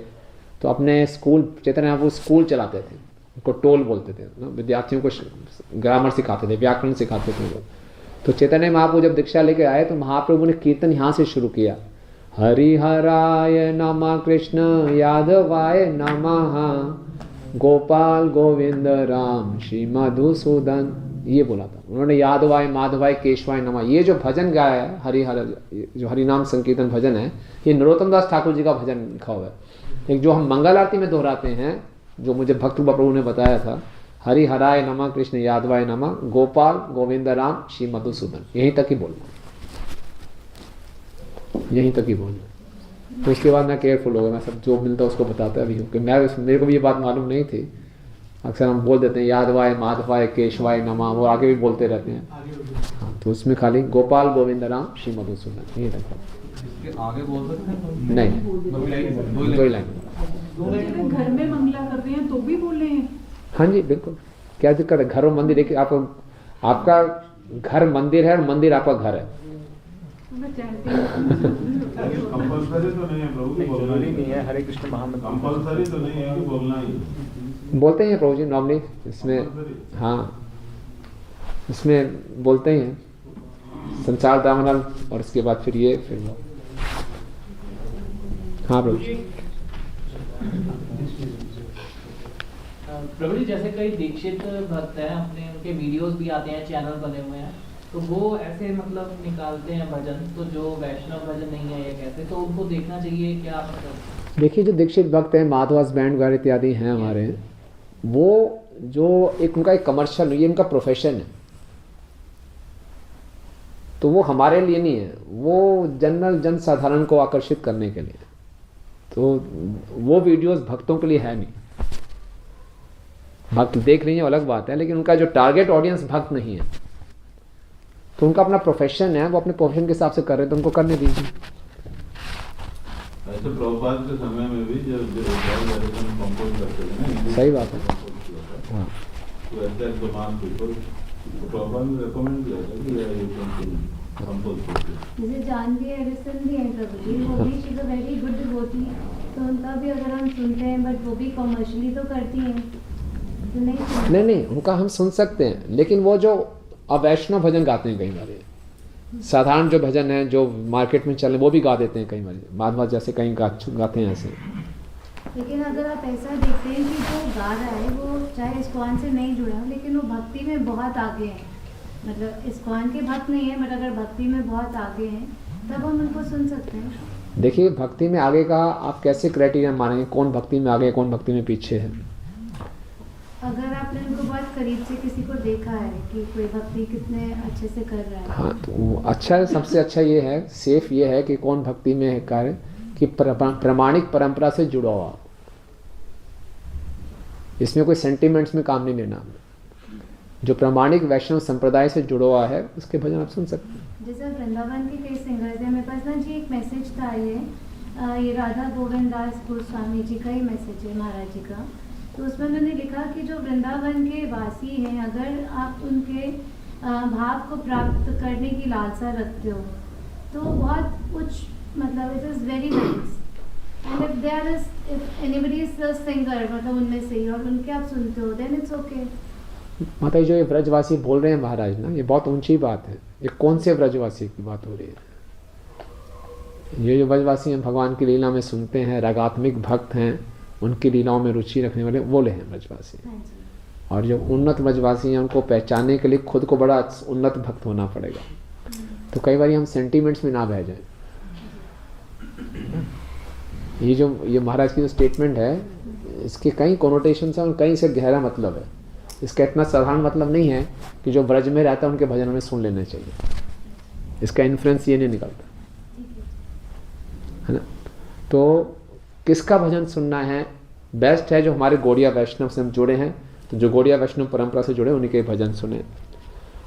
तो अपने स्कूल, चैतन्य महाप्रभु स्कूल चलाते थे, उनको टोल बोलते थे ना, विद्यार्थियों को ग्रामर सिखाते थे, व्याकरण सिखाते थे वो। तो चैतन्य महाप्रभु जब दीक्षा लेके आए तो महाप्रभु ने कीर्तन यहाँ से शुरू किया, हरि हराय नमः कृष्ण यादवाय नमः गोपाल गोविंद राम श्री मधुसूदन, ये बोला था उन्होंने। यादवाय माधवाय केशवाय नमः, ये जो भजन गाया है हरि जो हरिनाम संकीर्तन भजन है, ये नरोत्तम दास ठाकुर जी का भजन लिखा हुआ है। एक जो हम मंगल आरती में दोहराते हैं, जो मुझे भक्त रूपा प्रभु ने बताया था, हरि हराय नमः कृष्ण यादवाय नमः गोपाल गोविंद राम श्री मधुसूदन, यहीं तक ही बोलना, यहीं तक ही बोलना। तो उसके बाद मैं केयरफुल हो गया, मैं सब जो मिलता उसको बताता भी हूँ कि मेरे को भी ये बात मालूम नहीं थी। अक्सर हम बोल देते हैं यादवाय माधवाय केशवाय नमः, वो आगे भी बोलते रहते हैं। हाँ, तो उसमें खाली गोपाल गोविंद राम श्री मधुसूदन, यहीं तक आगे बोल सकते हैं? नहीं, 2 ही लाइन। घर में मंगला कर रहे हैं तो भी बोल रहे हैं? हाँ जी बिल्कुल, क्या दिक्कत है। घर और मंदिर एक, आपका घर मंदिर है और मंदिर आपका घर है। कंपल्सरी तो नहीं है प्रभु, जरूरी नहीं है हरे कृष्ण महामंत्र, कंपल्सरी तो नहीं है बोलना ही, बोलते हैं प्रभु जी नॉर्मली इसमें। हाँ, इसमें बोलते ही हैं संसार दामनल और इसके बाद फिर ये फिर वो। हाँ प्रभु। प्रभु जी जैसे कई दीक्षित भक्त हैं अपने, उनके वीडियोस भी आते हैं, चैनल बने हुए हैं, तो वो ऐसे मतलब निकालते हैं भजन, तो जो वैष्णव भजन नहीं है या कैसे, तो उनको देखना चाहिए क्या मतलब? देखिए जो दीक्षित भक्त हैं, माधवास बैंड वगैरह इत्यादि हैं हमारे, वो जो एक उनका एक कमर्शियल, ये उनका प्रोफेशन है, तो वो हमारे लिए नहीं है, वो जनरल जन साधारण को आकर्षित करने के लिए, तो वो वीडियोस भक्तों के लिए है नहीं। भक्त देख रही है अलग बात है, लेकिन उनका जो टारगेट ऑडियंस भक्त नहीं है, तो उनका अपना प्रोफेशन है, वो अपने प्रोफेशन के हिसाब से कर रहे हैं, तो उनको करने दीजिए। ऐसे प्रभुपाद के समय में भी जब कंपोज करते थे ना, सही बात है, हाँ, तो ऐसे तमाम पीपल प्रभुपाद ने रेकमेंड किया था कि यू कैन कंपोज करते। जैसे जानवी एडिसन भी हैं प्रभु जी, वो भी she is a very good devotee, तो उनका भी अगर हम सुनते हैं, बट वो भी कमर्शियली तो करती हैं, तो नहीं, उनका हम सुन सकते हैं, लेकिन वो जो अवैष्णव भजन गाते हैं कई बार, साधारण जो भजन है जो मार्केट में चले वो भी गा देते हैं कई बार, माधवा जैसे कहीं गाते हैं ऐसे। लेकिन अगर आप ऐसा देखते हैं कि जो गा रहा है वो चाहे इस्कॉन से नहीं जुड़ा हो, लेकिन वो भक्ति में बहुत आगे हैं, मतलब इस्कॉन के भक्त नहीं है, बट अगर भक्ति में बहुत आगे हैं तब हम उनको सुन सकते हैं। देखिए भक्ति में आगे का आप कैसे क्राइटेरिया मानेंगे, कौन भक्ति में आगे कौन भक्ति में पीछे है? अगर आपने उनको बहुत करीब से किसी को देखा है कि कोई भक्ति कितने अच्छे से कर रहा है, हाँ, तो अच्छा है, सबसे अच्छा ये है, सेफ ये है कि कौन भक्ति में है कार्य कि प्रामाणिक परंपरा से जुड़ा हुआ, इसमें कोई सेंटिमेंट्स में काम नहीं लेना, जो प्रामाणिक वैष्णव संप्रदाय से जुड़ा हुआ है उसके भजन आप सुन सकते हैं। जैसे वृंदावन के कई सिंगर्स हैं, मेरे पास ना जी एक मैसेज था, ये राधा गोविंद दास गोस्वामी जी का ही मैसेज है, महाराज जी का, तो उसमें उन्होंने लिखा कि जो वृंदावन के वासी हैं, अगर आप उनके भाव को प्राप्त करने की लालसा रखते हो तो बहुत उच्च, मतलब it is very nice, and if there is, if anybody is the singer, मतलब उनमें से ही, और उनके आप सुनते हो, देन इट्स ओके। माता जी जो ये व्रजवासी बोल रहे हैं महाराज ना, ये बहुत ऊंची बात है। ये कौन से व्रजवासी की बात हो रही है? ये जो व्रजवासी हैं भगवान की लीला में सुनते हैं, रागात्मिक भक्त हैं, उनकी लीलाओं में रुचि रखने वाले बोले हैं व्रजवासी। और जो उन्नत व्रजवासी हैं उनको पहचानने के लिए खुद को बड़ा उन्नत भक्त होना पड़ेगा, तो कई बार हम सेंटीमेंट्स में ना बह जाए। ये महाराज की जो स्टेटमेंट है, इसके कई कोनोटेशन है और कहीं से गहरा मतलब है। इसका इतना साधारण मतलब नहीं है कि जो ब्रज में रहता है उनके भजन में सुन लेने चाहिए, इसका इन्फ्लुएंस ये नहीं निकलता है ना। तो किसका भजन सुनना है? बेस्ट है जो हमारे गौड़िया वैष्णव से हम जुड़े हैं, तो जो गौड़िया वैष्णव परंपरा से जुड़े उन्हीं के भजन सुने।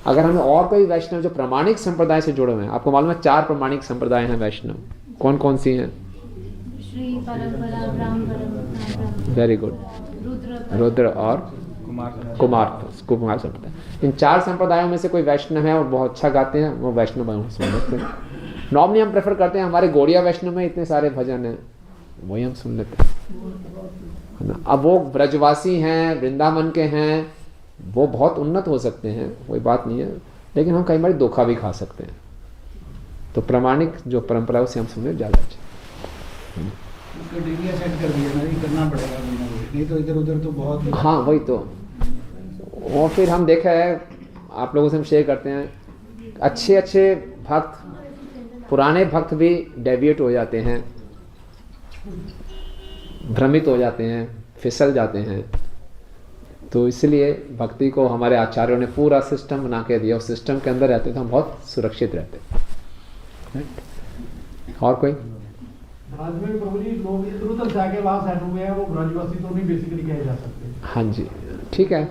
अगर हमें और कोई वैष्णव जो प्रामाणिक संप्रदाय से जुड़े हुए हैं, आपको मालूम है 4 प्रामाणिक संप्रदाय हैं वैष्णव, कौन कौन सी हैं? श्री परंपरा, ब्राह्मण, वेरी गुड, रुद्र और कुमार संप्रदाय। इन 4 संप्रदायों में से कोई वैष्णव है और बहुत अच्छा गाते हैं, वो वैष्णव सुन लेते हैं। नॉर्मली हम प्रेफर करते हैं, हमारे गौड़िया वैष्णव में इतने सारे भजन हैं, वही हम सुन लेते हैं ना। अब वो ब्रजवासी हैं, वृंदावन के हैं, वो बहुत उन्नत हो सकते हैं, कोई बात नहीं है, लेकिन हम कई बार धोखा भी खा सकते हैं। तो प्रामाणिक जो परंपरा है उसे हम सुने ज़्यादा अच्छा। क्राइटेरिया सेट कर दिया ना, ये करना पड़ेगा, नहीं तो इधर उधर तो बहुत। हाँ वही तो। और फिर हम देखा है, आप लोगों से हम शेयर करते हैं, अच्छे भक्त, पुराने भक्त भी डेविएट हो जाते हैं, भ्रमित हो जाते हैं, फिसल जाते हैं। तो इसलिए भक्ति को हमारे आचार्यों ने पूरा सिस्टम बना के दिया, उस सिस्टम के अंदर रहते तो हम बहुत सुरक्षित रहते। और कोई? आज में प्रभु जी लोग इधर उधर जाके वहाँ सेट हुए हैं, वो ब्रजवासी तो नहीं बेसिकली कहे जा सकते। हाँ जी ठीक है।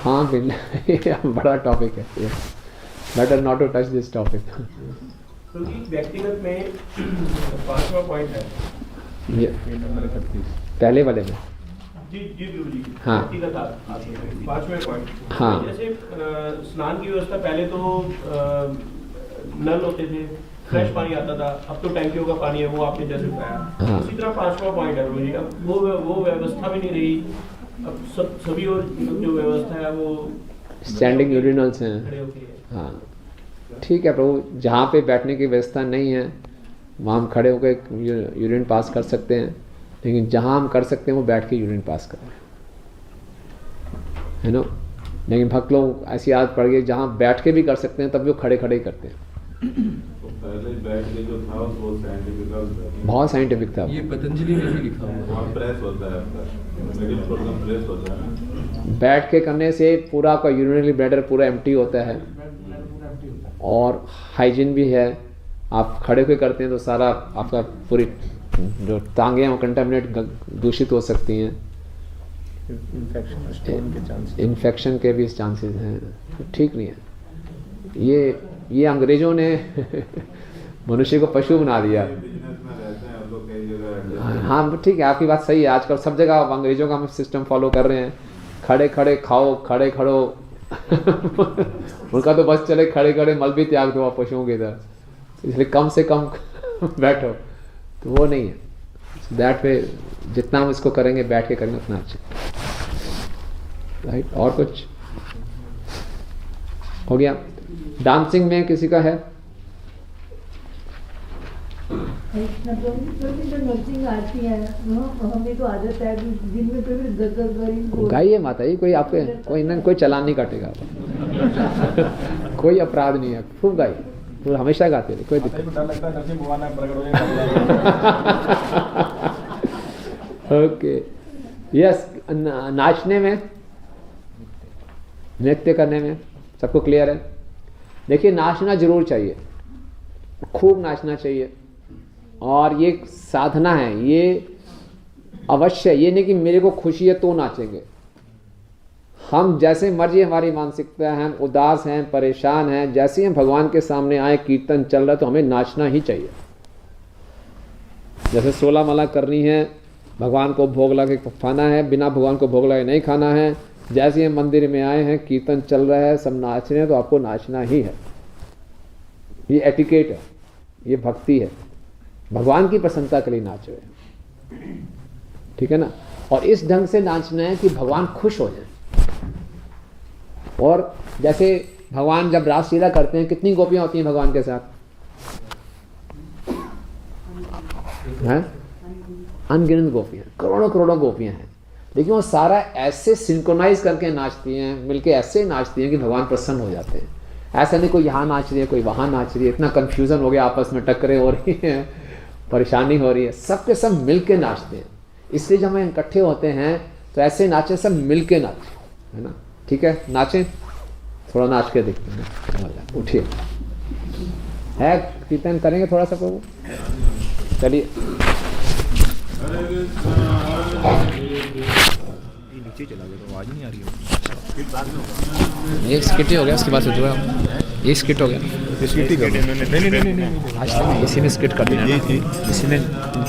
हाँ बिल्कुल बड़ा टॉपिक है, better not to touch this topic. तो व्यक्तिगत में 5वां पॉइंट है ये पहले वाले में जी गुरु जी। हाँ। व्यक्तिगत 5वें पॉइंट। हाँ। जैसे स्नान की व्यवस्था पहले तो नल होते थे, फ्रेश पानी आता था, अब तो टैंकियों का पानी है, वो आपने जैसे बताया। हाँ। उसी तरह 5वां पॉइंट है गुरु जी, अब वो व्यवस्था भी नहीं रही, अब सभी और जो व्यवस्था है वो स्टैंडिंग यूरिनल्स हैं। हाँ ठीक है प्रभु, जहाँ पे बैठने की व्यवस्था नहीं है वहाँ हम खड़े होकर यूरिन पास कर सकते हैं, लेकिन जहाँ हम कर सकते हैं वो बैठ के यूरिन पास करें, है ना। लेकिन भक्त लोग ऐसी आदत पड़ गई जहाँ बैठ के भी कर सकते हैं तब भी वो खड़े खड़े ही करते हैं। तो पहले बैठ के जो था वो साइंटिफिक था, बहुत साइंटिफिक था। ये पतंजलि में भी लिखा हुआ है। वहाँ प्रेस होता है आपका, मिडिल प्रोग्राम प्रेस होता है। बैठ के करने से पूरा आपका यूरिनरी ब्लैडर पूरा एम्प्टी होता है और हाइजीन भी है। आप खड़े होकर करते हैं तो सारा आपका पूरी जो टांगें हैं वो कंटामिनेट दूषित हो सकती हैं, इन्फेक्शन के भी चांसेस हैं, तो ठीक नहीं है। ये अंग्रेजों ने मनुष्य को पशु बना दिया। हाँ ठीक है, आपकी बात सही है। आजकल सब जगह अंग्रेजों का हम सिस्टम फॉलो कर रहे हैं, खड़े खड़े खाओ, खड़े खड़ो उनका तो बस चले खड़े खड़े मल भी त्याग दो पशुओं की तरह, इसलिए कम से कम बैठो, तो वो नहीं है। दैट वे जितना हम इसको करेंगे बैठ के करेंगे उतना अच्छा, राइट। और कुछ हो गया? डांसिंग में किसी का है? नर्सिंग आती है, हमें तो आदत है दिन में तो गाइए माता जी, कोई आपके कोई चालान नहीं काटेगा कोई अपराध नहीं है, खूब गाइए, तो हमेशा गाते रहे, कोई दिक्कत ओके। यस, नाचने में, नृत्य करने में सबको क्लियर है? देखिए, नाचना जरूर चाहिए, खूब नाचना चाहिए, और ये साधना है, ये अवश्य, ये नहीं कि मेरे को खुशी है तो नाचेंगे। हम जैसे मर्जी हमारी मानसिकता है, हम उदास हैं, परेशान हैं, जैसे हम भगवान के सामने आए, कीर्तन चल रहा है तो हमें नाचना ही चाहिए। जैसे 16 माला करनी है, भगवान को भोग लगा के खाना है, बिना भगवान को भोग लगा नहीं खाना है। जैसे हम मंदिर में आए हैं, कीर्तन चल रहा है, सब नाच रहे हैं, तो आपको नाचना ही है। ये एटिकेट है, ये भक्ति है, भगवान की प्रसन्नता के लिए नाच रहे हैं, ठीक है ना। और इस ढंग से नाचना है कि भगवान खुश हो जाए। और जैसे भगवान जब रासलीला करते हैं, कितनी गोपियां होती हैं भगवान के साथ? हैं? अनगिनत गोपियां, करोड़ों करोड़ों गोपियां हैं, लेकिन वो सारा ऐसे सिंक्रोनाइज करके नाचती हैं, मिलके ऐसे नाचती हैं कि भगवान प्रसन्न हो जाते हैं। ऐसा नहीं कोई यहाँ नाच रही है, कोई वहाँ नाच रही है, इतना कन्फ्यूजन हो गया, आपस में टक्करें हो रही हैं, परेशानी हो रही है, सबके सब मिलके नाचते हैं। इसलिए जब हम इकट्ठे होते हैं तो ऐसे नाचें, सब मिलके नाचें, है ना। ठीक है, नाचें, थोड़ा नाच के देखते हैं। उठिए, है कीर्तन करेंगे थोड़ा सा प्रभु, चलिए। नीचे चला गया तो आवाज नहीं आ रही ये स्किट ही हो गया, उसके बाद से जो है ये स्किट हो गया, नहीं आज तक इसी में स्किट कर दिया, इसी में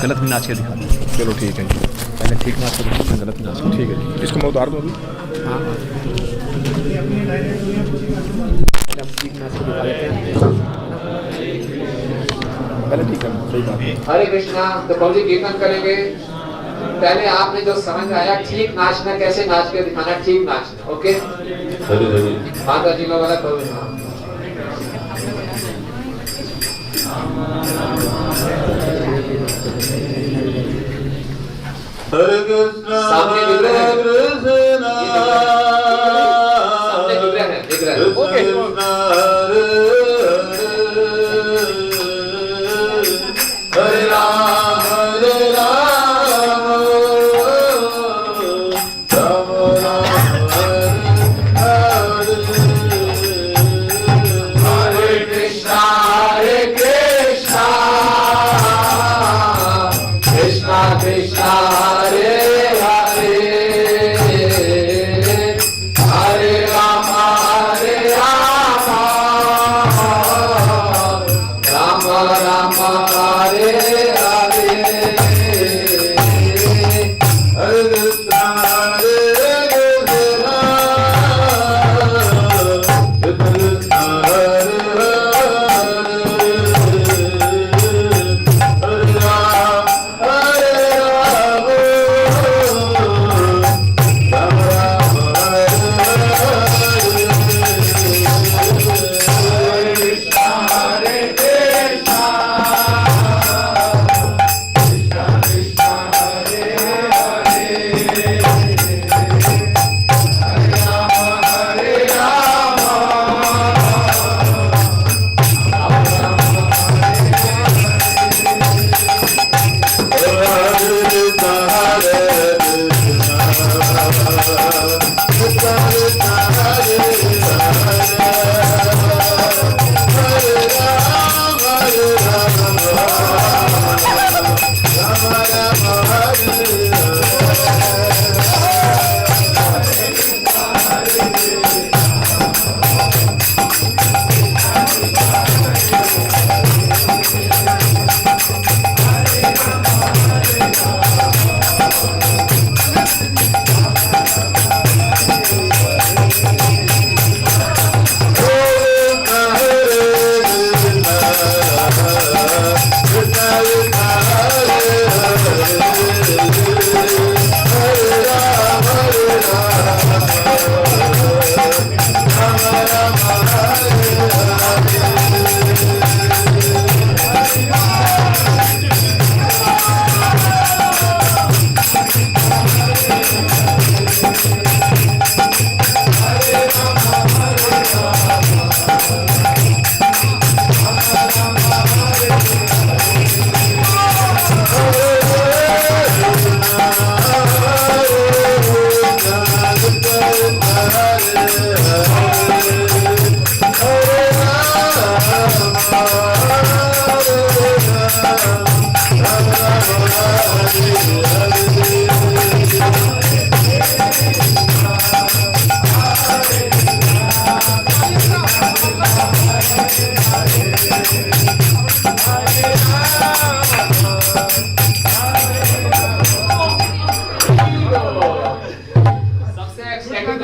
गलत में नाच के दिखा दिया। चलो ठीक है, पहले ठीक नाच के दिखा, गलत में नाच के, ठीक है। इसको मैं उतार दूँ अभी? हाँ, ठीक नाच के दिखा देते हैं, पहले ठीक है, सही बात है। हरे कृष्णा। तो प्रभु जी कीर्तन करेंगे, पहले आपने जो समझ में आया, ठीक नाचना, कैसे नाच के दिखाना, ठीक नाचना, ओके। माता जी लोग अलग बोल हरे कृष्णा सामने दिख रहा है, सामने दिख रहा है, दिख रहा है, ओके। हरे राम हरे राम राम राम हरे हरे कृष्णा कृष्णा कृष्णा हरे हरे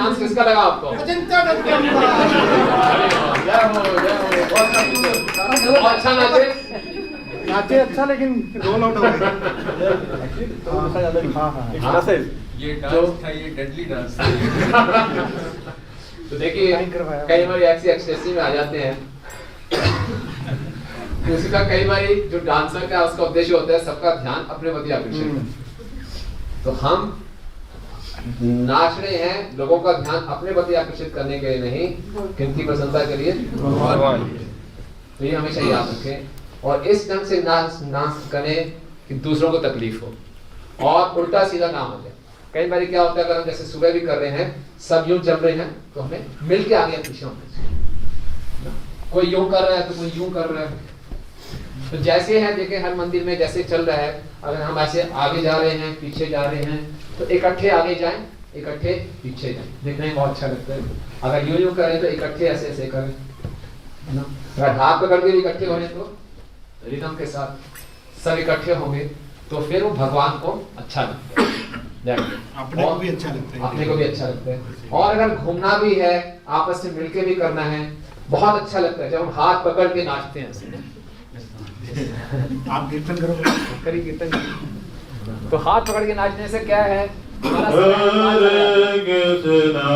डांस किसका लगा आपको? अच्छा नाचे अच्छा लेकिन रोल आउट हो गए। ये डांस था, ये डेडली डांस था। तो देखिए कई बार ऐसी एक्सटेंसी में आ जाते हैं तो उसका कई बार जो डांसर का उसका उद्देश्य होता है सबका ध्यान अपने प्रति आकर्षित करना। तो हम नाच रहे हैं लोगों का ध्यान अपने प्रति आकर्षित करने के लिए नहीं, किनकी प्रसन्नता के लिए? तो ये हमेशा याद रखें और इस ढंग से नाच करें कि दूसरों को तकलीफ हो और उल्टा सीधा ना हो जाए। कई बार क्या होता है अगर हम जैसे सुबह भी कर रहे हैं सब यूं चल रहे हैं तो हमें मिल के आगे पीछे होना चाहिए। कोई यूं कर रहा है तो कोई यूं कर रहा है। तो जैसे है देखिए हर मंदिर में जैसे चल रहा है, अगर हम ऐसे आगे जा रहे हैं पीछे जा रहे हैं तो इकट्ठे आगे जाएं इकट्ठे पीछे जाएं, देखने में बहुत अच्छा लगता है। अगर यूं यूं करें तो इकट्ठे ऐसे ऐसे करें ना। अगर हाथ पकड़ के इकट्ठे हो रहे तो रिदम के साथ सब इकट्ठे होंगे तो फिर वो भगवान को अच्छा लगता है, अपने को भी अच्छा लगता है। अपने को भी अच्छा लगता है। और अगर घूमना भी है आपस में मिलके भी करना है बहुत अच्छा लगता है जब हम हाथ पकड़ के नाचते हैं। आप कीर्तन करो, करिए कीर्तन। तो हाथ पकड़ के नाचने से क्या है? हरे कृष्णा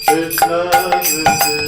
कृष्णा कृष्णा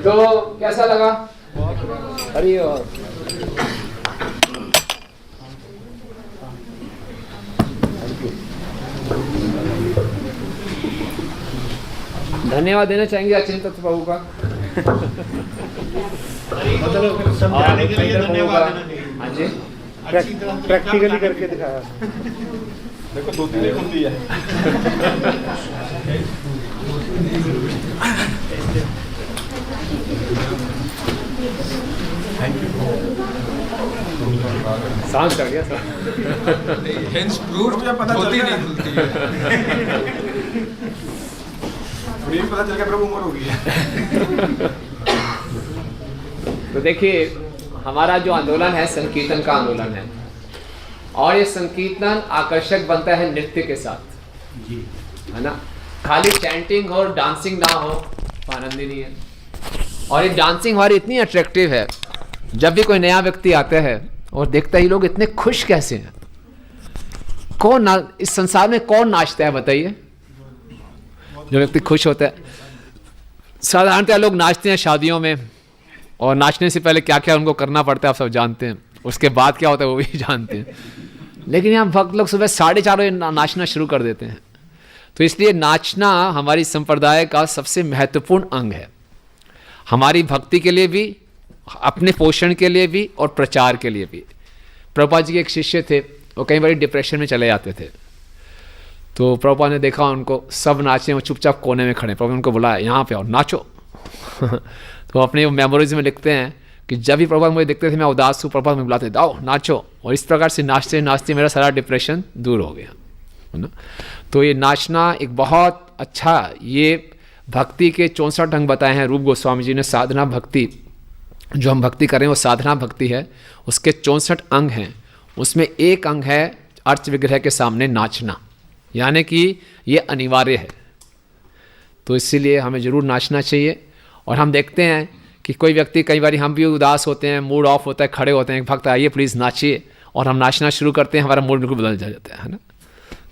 तो कैसा लगा? हरी धन्यवाद देना चाहेंगे अचिंत प्रभु का? मतलब समझाने के लिए धन्यवाद देना चाहिए। हाँ जी, प्रैक्टिकली करके दिखाया। देखो 2-3 होती है। सांस चढ़ गया सर। हेंस प्रूफ होती नहीं खुलती है। मुझे भी पता चल गया प्रभु उम्र हो गई है। तो देखिए हमारा जो आंदोलन है संकीर्तन का आंदोलन है और ये संकीर्तन आकर्षक बनता है नृत्य के साथ, है ना। खाली चैंटिंग और डांसिंग ना हो तो आनंद ही नहीं है। और ये डांसिंग हमारी इतनी अट्रैक्टिव है, जब भी कोई नया व्यक्ति आता है और देखता ही लोग इतने खुश कैसे हैं। कौन इस संसार में कौन नाचता है बताइए? जो व्यक्ति खुश होता है। साधारणतः लोग नाचते हैं शादियों में और नाचने से पहले क्या क्या उनको करना पड़ता है आप सब जानते हैं, उसके बाद क्या होता है वो भी जानते हैं। लेकिन यहाँ भक्त लोग सुबह 4:30 बजे नाचना शुरू कर देते हैं। तो इसलिए नाचना हमारी संप्रदाय का सबसे महत्वपूर्ण अंग है, हमारी भक्ति के लिए भी, अपने पोषण के लिए भी और प्रचार के लिए भी। प्रभुपाद जी के एक शिष्य थे, वो कई बार डिप्रेशन में चले जाते थे। तो प्रभुपाद ने देखा उनको सब नाचे, वो चुपचाप कोने में खड़े। प्रभुपाद उनको बुलाया, यहाँ पे आओ नाचो। तो अपने मेमोरीज में लिखते हैं कि जब भी प्रभुपाद मुझे देखते थे मैं उदास हूँ, प्रभुपाद में बुलाते थे आओ नाचो। और इस प्रकार से नाचते नाचते मेरा सारा डिप्रेशन दूर हो गया, है ना। तो ये नाचना एक बहुत अच्छा, ये भक्ति के 64 अंग बताए हैं रूप गोस्वामी जी ने। साधना भक्ति जो हम भक्ति करें वो साधना भक्ति है, उसके 64 अंग हैं। उसमें एक अंग है अर्च विग्रह के सामने नाचना, यानी कि ये अनिवार्य है। तो इसीलिए हमें ज़रूर नाचना चाहिए। और हम देखते हैं कि कोई व्यक्ति, कई बार हम भी उदास होते हैं, मूड ऑफ होता है, खड़े होते हैं, भक्त आइए प्लीज़ नाचिए, और हम नाचना शुरू करते हैं, हमारा मूड बिल्कुल बदल जाता है ना।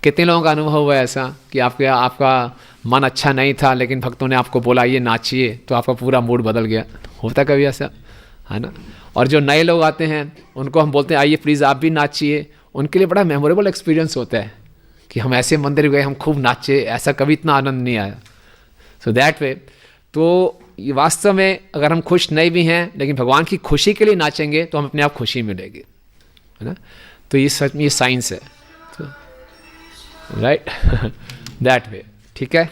कितने लोगों का अनुभव हुआ है ऐसा कि आपका मन अच्छा नहीं था, लेकिन भक्तों ने आपको बोला ये नाचिए, तो आपका पूरा मूड बदल गया? होता कभी ऐसा, है ना। और जो नए लोग आते हैं उनको हम बोलते हैं आइए प्लीज़ आप भी नाचिए, उनके लिए बड़ा मेमोरेबल एक्सपीरियंस होता है कि हम ऐसे मंदिर गए, हम खूब नाचे, ऐसा कभी इतना आनंद नहीं आया। सो दैट वे, तो ये वास्तव में अगर हम खुश नहीं भी हैं, लेकिन भगवान की खुशी के लिए नाचेंगे तो हम अपने आप खुशी मिलेगी, है ना। तो ये सच में ये साइंस है, राइट, दैट वे, ठीक है।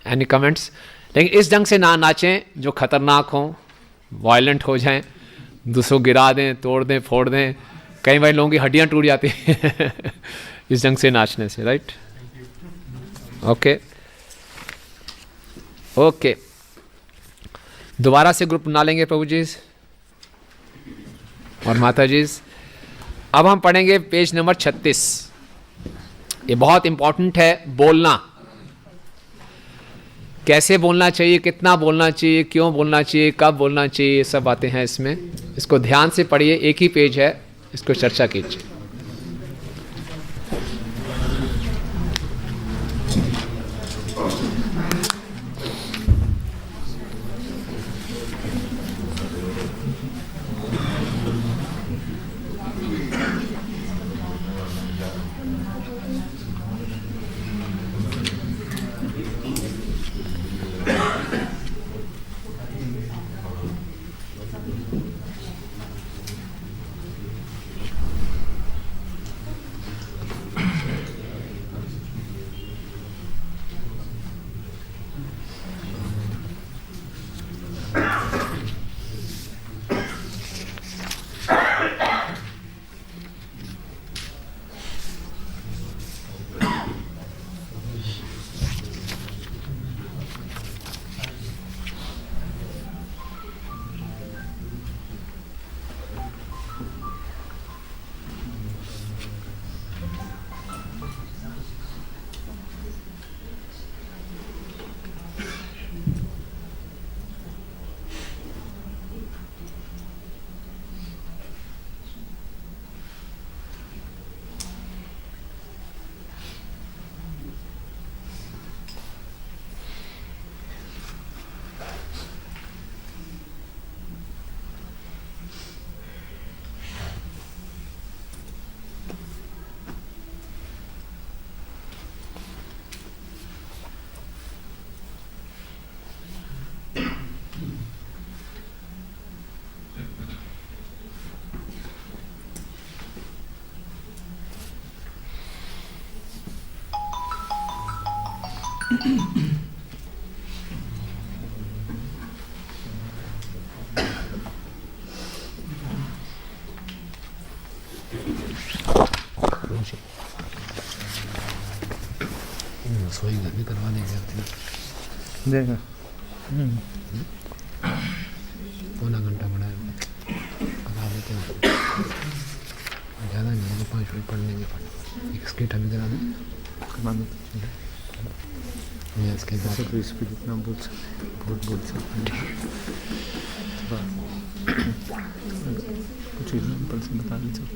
Any comments? लेकिन इस ढंग से ना नाचें जो खतरनाक हों, वायलेंट हो जाएं, दूसरों गिरा दें, तोड़ दें, फोड़ दें, कई बार लोगों की हड्डियां टूट जाती हैं इस ढंग से नाचने से, राइट। ओके ओके, दोबारा से ग्रुप बना लेंगे प्रभु जी और माता जी। अब हम पढ़ेंगे पेज नंबर 36। ये बहुत इंपॉर्टेंट है, बोलना, कैसे बोलना चाहिए, कितना बोलना चाहिए, क्यों बोलना चाहिए, कब बोलना चाहिए, ये सब बातें हैं इसमें। इसको ध्यान से पढ़िए, एक ही पेज है, इसको चर्चा कीजिए। रसोई घर भी करवा देंगे अपनी, देगा पौना घंटा बड़ा है, करा देते हैं, ज़्यादा नहीं है, 5 मिनट पढ़ लेंगे, एक स्किट अभी करा दें, करवा दो। इसके बाद तो इस पर जितना बोल सकते बहुत बोल सकते हैं, कुछ एग्जाम्पल से बता दीजिए।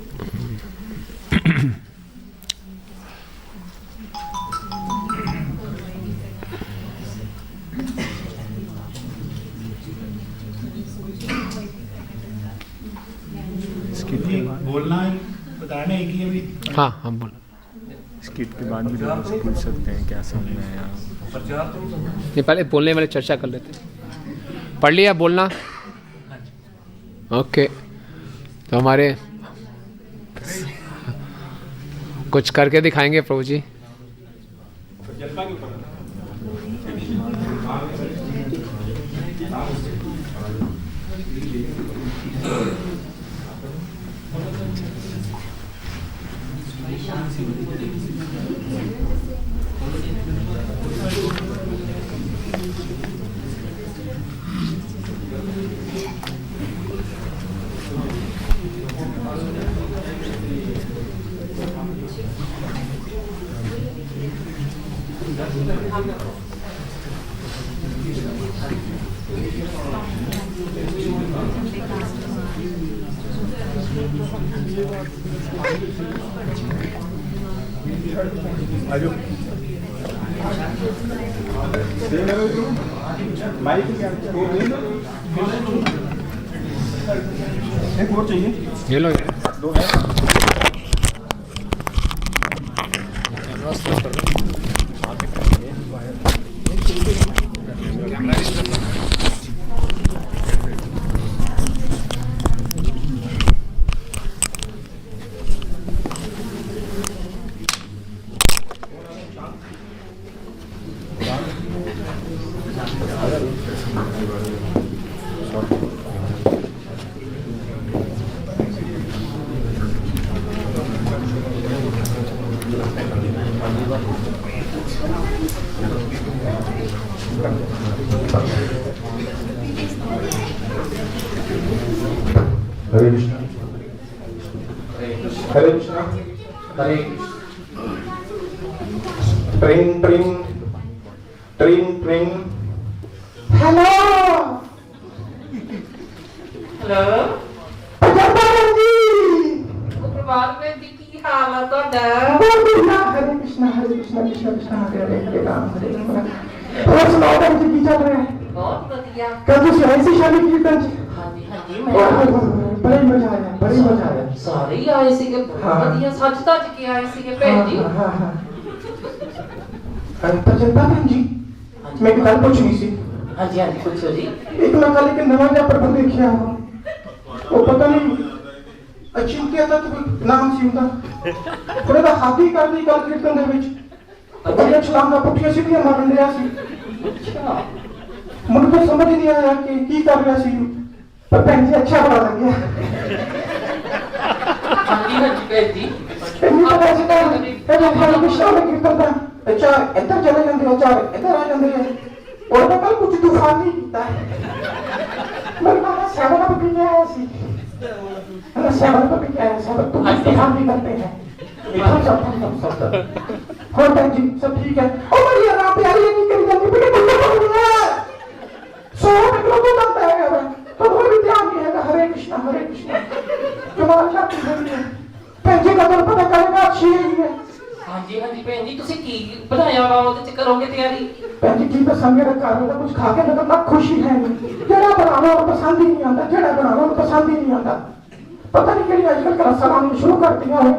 बोलना बताने एक ही अभी। हाँ हम बोल, स्किट के बाद भी लोग पूछ सकते हैं क्या समझ में आया। ये पहले बोलने वाले चर्चा कर लेते हैं। पढ़ लिया बोलना? ओके, तो हमारे कुछ करके दिखाएंगे प्रभु जी। आजो माइक एक और चाहिए, ये लो दो है। हरे कृष्णा हरे कृष्णा हरे ट्रिंग ट्रिंग ट्रिंग ट्रिंग हेलो हेलो प्रजापति जी प्रभात में जी की हाल है ਤੁਹਾਡਾ हरे कृष्णा कृष्णा कृष्णा हरे हरे हरे राम और सुनाओ जी की चल रहा है बहुत बढ़िया कल तो ऐसी शादी की था जी ਹਾਂਜੀ ਹਾਂਜੀ बड़ा मजा आया बड़ा मजा आया ਸਾਰੇ ਹੀ ਆਏ ਸੀਗੇ ਬਹੁਤ ਵਧੀਆ ਸੱਚ ਤੱਜ ਕੇ ਆਏ ਸੀਗੇ ਭੈਣ ਜੀ प्रजनता बहन जी मैं एक गल पूछनी सी ਹਾਂਜੀ ਹਾਂਜੀ ਪੁੱਛੋ ਜੀ एक मैं कल एक नवा जिहा प्रबंध देखिया वो पता नहीं अचिंत्य तत्व नाम सी उनका थोड़ा दा हाथी कर दी गल कीर्तन दे विच बड़े छलांगा पुठिया सीधियां मारन रहा सी अच्छा मुझे तो समझ नहीं आया कि की कर रहा सी पर भैन जी अच्छा बड़ा लग गया ਹਾਂਜੀ ਹਾਂਜੀ ਭੈਣ ਜੀ इन्नी पता सी ना ये हरे कृष्णा में कीर्तन दा चार इधर चले जाते हैं चार इधर आ जाते हैं और मैं कल कुछ तूफान नहीं कीता मेरे मां सेवन अप पीने आया सी मैं सेवन अप पी के आया सेवन तो तूफान भी करते हैं मीठा सब हो भैन जी सब ठीक है ओ मेरी रात प्यारी नहीं करी जाती बेटे कुछ हो गया सो निकलो तो बनता है तो वो भी ध्यान नहीं है हरे कृष्णा कमाल करती है भैन जी का तो पता करेगा अच्छी है ਹਾਂਜੀ ਹਾਂਜੀ ਭੈਣ ਜੀ ਤੁਸੀਂ ਕੀ ਬਣਾਇਆ ਵਾ ਉਹਦੇ ਚ ਕਰੋਗੇ ਤਿਆਰੀ ਭੈਣ ਜੀ ਕੀ ਦੱਸਾਂ ਮੇਰਾ ਘਰ ਦਾ ਕੁਝ ਖਾ ਕੇ ਨਾ ਤਾਂ ਖੁਸ਼ੀ ਹੈ ਨਹੀਂ ਜਿਹੜਾ ਬਣਾਉਣਾ ਉਹ ਪਸੰਦ ਹੀ ਨਹੀਂ ਆਉਂਦਾ ਜਿਹੜਾ ਬਣਾਉਣਾ ਉਹ ਪਸੰਦ ਹੀ ਨਹੀਂ ਆਉਂਦਾ ਪਤਾ ਨਹੀਂ ਕਿਹੜੀ ਅੱਜ ਕੱਲ੍ਹ ਕਲਾਸਾਂ ਲਾਉਣੀ ਸ਼ੁਰੂ ਕਰਤੀਆਂ ਹੋਏ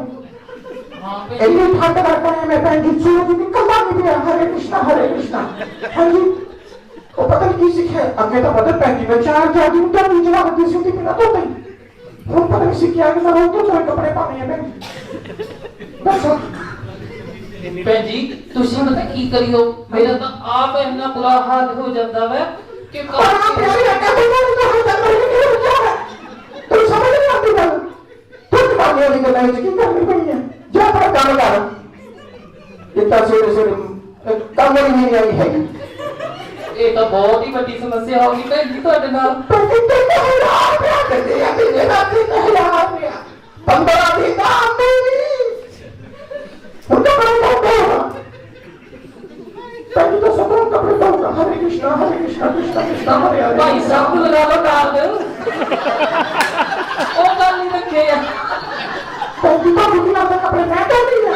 ਹਾਂ ਇੰਨੀ ਠੰਡ ਦਾ ਟਾਈਮ ਹੈ ਭੈਣ ਜੀ ਸੂਰਜ ਨਿਕਲਦਾ ਨਹੀਂ ਪਿਆ ਹਰੇ ਕ੍ਰਿਸ਼ਨਾ ਹਾਂਜੀ ਉਹ ਪਤਾ ਨਹੀਂ ਕੀ ਸਿੱਖਿਆ ਅੱਗੇ ਤਾਂ ਪਤਾ ਭੈਣ ਜੀ ਮੈਂ ਚਾਰ ਨੂੰ ਤਾਂ ਨਹੀਂ ਜਵਾ ਦਿੱਤੀ ਸੀ ਉਹਦੀ ਬਿਨਾਂ ਧੋਤੇ ਹੁਣ ਪਤਾ ਨਹੀਂ ਸਿੱਖਿਆ ਕਿ ਮੈਂ ਰੋਜ਼ ਤੋਂ ਕੱਪੜੇ ਪਾਣੇ ਆ ਭੈਣ ਜੀ ਦੱਸੋ ਭੈਣ ਜੀ ਤੁਸੀਂ ਪਤਾ ਕੀ ਕਰਿਓ ਮੇਰਾ ਤਾਂ ਆਪ ਇੰਨਾ ਬੁਰਾ ਹਾਲ ਹੋ ਜਾਂਦਾ ਵਾ ਕਿ ਤੂੰ ਸਮਝ ਨਹੀਂ ਆਉਂਦੀ ਗੱਲ ਤੂੰ ਜਵਾਨੀ ਵਾਲੀ ਗੱਲਾਂ ਵਿੱਚ ਕੀ ਕਰਨੀ ਪਈ ਹੈ ਜਾ ਪਰ ਕੰਮ ਕਰ ਇੱਤਾ ਸਵੇਰੇ ਕੰਮ ਨਹੀਂ ਆਈ ਹੈਗੀ ਇਹ ਤਾਂ ਬਹੁਤ ਹੀ ਵੱਡੀ ਸਮੱਸਿਆ ਹੋ ਗਈ ਭੈਣ ਜੀ ਤੁਹਾਡੇ ਨਾਲ 15 ਦਿਨ ਦਾ ਮੇਰੀ ਹੁਣ ਤਾਂ ਬੜਾ ਮੌਕਾ ਹੋਣਾ ਤਾਂ ਤਾਂ ਸਭ ਨੂੰ ਕੱਪੜੇ ਪਾਉਂਦਾ ਹਰੇ ਕ੍ਰਿਸ਼ਨਾ ਕ੍ਰਿਸ਼ਨਾ ਹਰੇ ਹਰੇ ਭਾਈ ਸਾਹਿਬ ਨੂੰ ਲਗਾ ਲਓ ਨਾਲ ਉਹ ਗੱਲ ਨਹੀਂ ਰੱਖੇ ਆ ਤਾਂ ਜੀ ਤਾਂ ਦੁਨੀਆ ਦੇ ਕੱਪੜੇ ਮੈਂ ਤਾਂ ਨਹੀਂ ਹੈ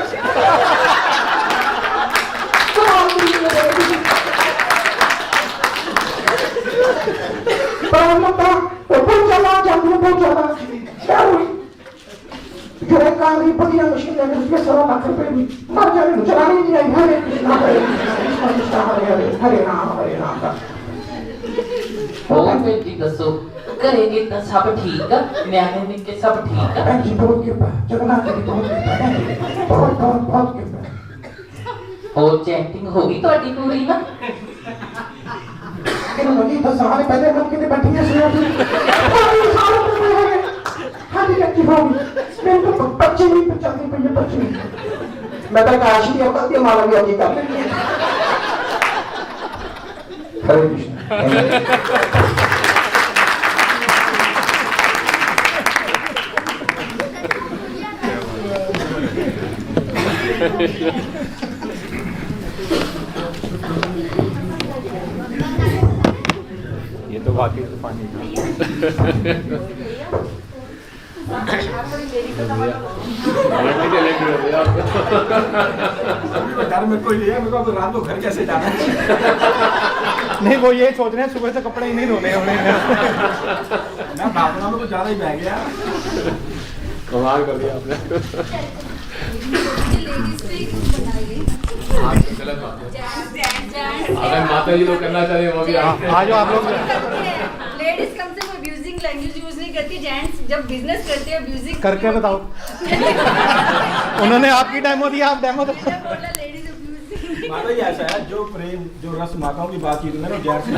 ऊपर चला जाती है बहुत ज्यादा क्या हुई जो एक कार की बढ़िया मशीन लेकर उसके 1.5 लाख रुपए भी मर जाने चलानी नहीं आई हरे कृष्णा हरे राम का ਹੋਰ ਭੈਣ ਜੀ ਦੱਸੋ ਘਰੇ ਤਾਂ ਸਭ ਠੀਕ ਆ ਨਿਆਣੇ ਨਿੱਕੇ ਸਭ ਠੀਕ ਆ भैन जी बहुत कृपा जगन्नाथ जी बहुत कृपा बहुत कृपा ਹੋਰ ਚੈटिंग ਹੋ ਗई ਤੁਹਾਡੀ ਪੂਰੀ ना मुझे तो सारे पहले मन के बैठी है सुनो हाँ जी अच्छी होगी मेरे तो 25 मिनट चलती पई है 25 मिनट मैं तो काश ही अब तक माला भी अभी कर लेंगे हरे कृष्ण तो बाकी तूफानी घर में कोई नहीं है, मेरे को अब रात को घर कैसे जाना है? नहीं, वो ये सोच रहे हैं सुबह से कपड़े ही नहीं धोने होने। मैं भावना में कुछ ज़्यादा ही बह गया। कमाल कर दिया आपने। गलत बात है। अगर माता जी लोग करना चाहे वो भी आज आप लोग लेडीज कम से कम अब्यूजिंग लैंग्वेज यूज नहीं करती, जेंट्स जब बिजनेस करते हैं अब्यूजिंग करके बताओ। उन्होंने आपकी डेमो दिया, आप डेमो दो। माता जी ऐसा है, जो प्रेम जो रस माताओं की बातचीत में ना जैसे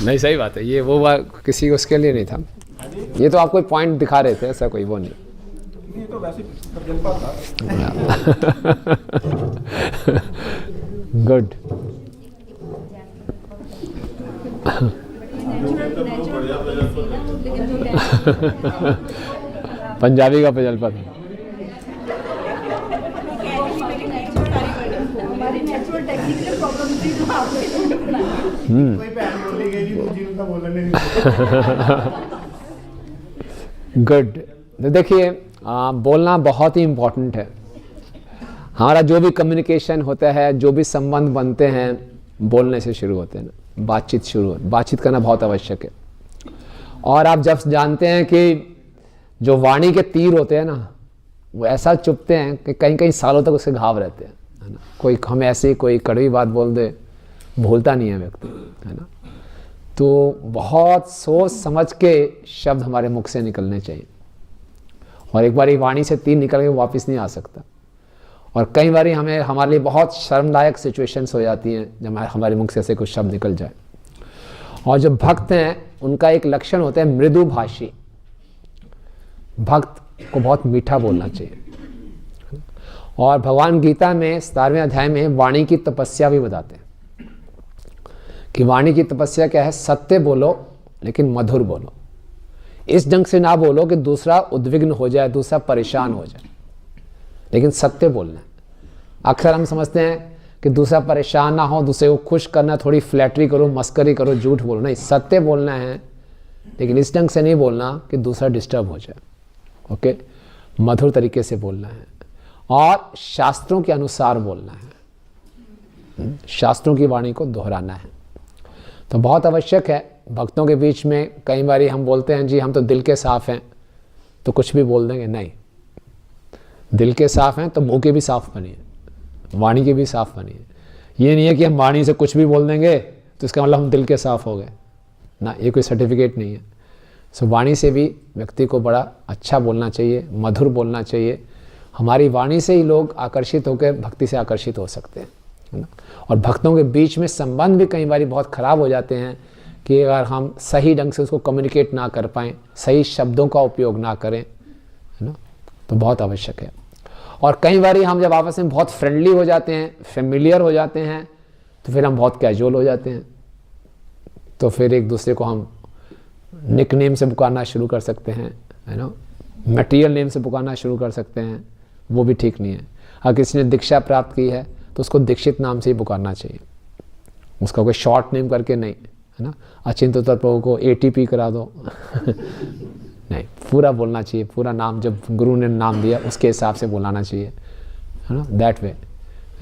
नहीं, सही बात है। ये वो किसी को उसके लिए नहीं था, ये तो आप कोई पॉइंट दिखा रहे थे, ऐसा कोई वो नहीं। ये तो वैसे तर्जुमा था। गुड। पंजाबी का प्रजल्पा था। हमारी नेचुरल टेक्निकल प्रॉब्लम थी तो आपने कोई बहन बोली गई जी, मुझे उनका बोलने नहीं। गुड। तो देखिए, बोलना बहुत ही इम्पोर्टेंट है। हमारा जो भी कम्युनिकेशन होता है, जो भी संबंध बनते हैं, बोलने से शुरू होते हैं ना। बातचीत करना बहुत आवश्यक है। और आप जब जानते हैं कि जो वाणी के तीर होते हैं ना, वो ऐसा चुभते हैं कि कई कई सालों तक उसके घाव रहते हैं, है ना। कोई हम ऐसे कोई कड़वी बात बोल दे, भूलता नहीं है व्यक्ति, है ना। तो बहुत सोच समझ के शब्द हमारे मुख से निकलने चाहिए। और एक बार वाणी से तीर निकल के वापस नहीं आ सकता। और कई बार हमारे लिए बहुत शर्मदायक सिचुएशंस हो जाती हैं जब हमारे मुख से ऐसे कुछ शब्द निकल जाए। और जो भक्त हैं, उनका एक लक्षण होता है मृदुभाषी। भक्त को बहुत मीठा बोलना चाहिए। और भगवान गीता में 17वें अध्याय में वाणी की तपस्या भी बताते हैं कि वाणी की तपस्या क्या है। सत्य बोलो लेकिन मधुर बोलो। इस ढंग से ना बोलो कि दूसरा उद्विग्न हो जाए, दूसरा परेशान हो जाए, लेकिन सत्य बोलना है। अक्सर हम समझते हैं कि दूसरा परेशान ना हो, दूसरे को खुश करना, थोड़ी फ्लैटरी करो, मस्करी करो, झूठ बोलो। नहीं, सत्य बोलना है, लेकिन इस ढंग से नहीं बोलना कि दूसरा डिस्टर्ब हो जाए। ओके, मधुर तरीके से बोलना है और शास्त्रों के अनुसार बोलना है। शास्त्रों की वाणी को दोहराना है। तो बहुत आवश्यक है। भक्तों के बीच में कई बार हम बोलते हैं जी हम तो दिल के साफ हैं, तो कुछ भी बोल देंगे। नहीं, दिल के साफ हैं तो मुंह के भी साफ बनिए, वाणी के भी साफ बनिए। ये नहीं है कि हम वाणी से कुछ भी बोल देंगे तो इसका मतलब हम दिल के साफ हो गए ना, ये कोई सर्टिफिकेट नहीं है। सो वाणी से भी व्यक्ति को बड़ा अच्छा बोलना चाहिए, मधुर बोलना चाहिए। हमारी वाणी से ही लोग आकर्षित होकर भक्ति से आकर्षित हो सकते हैं, है ना। और भक्तों के बीच में संबंध भी कई बार बहुत ख़राब हो जाते हैं कि अगर हम सही ढंग से उसको कम्युनिकेट ना कर पाएँ, सही शब्दों का उपयोग ना करें, है ना, तो बहुत आवश्यक है। और कई बार हम जब आपस में बहुत फ्रेंडली हो जाते हैं, फेमिलियर हो जाते हैं, तो फिर हम बहुत कैजुअल हो जाते हैं। तो फिर एक दूसरे को हम निकनेम से पुकारना शुरू कर सकते हैं, है ना, मटेरियल नेम से पुकारना शुरू कर सकते हैं। वो भी ठीक नहीं है। अगर किसी ने दीक्षा प्राप्त की है तो उसको दीक्षित नाम से ही पुकारना चाहिए, उसका कोई शॉर्ट नेम करके नहीं, है ना। अचिंत्य प्रभु को ATP करा दो नहीं, पूरा बोलना चाहिए, पूरा नाम जब गुरु ने नाम दिया उसके हिसाब से बुलाना चाहिए, है ना, दैट वे।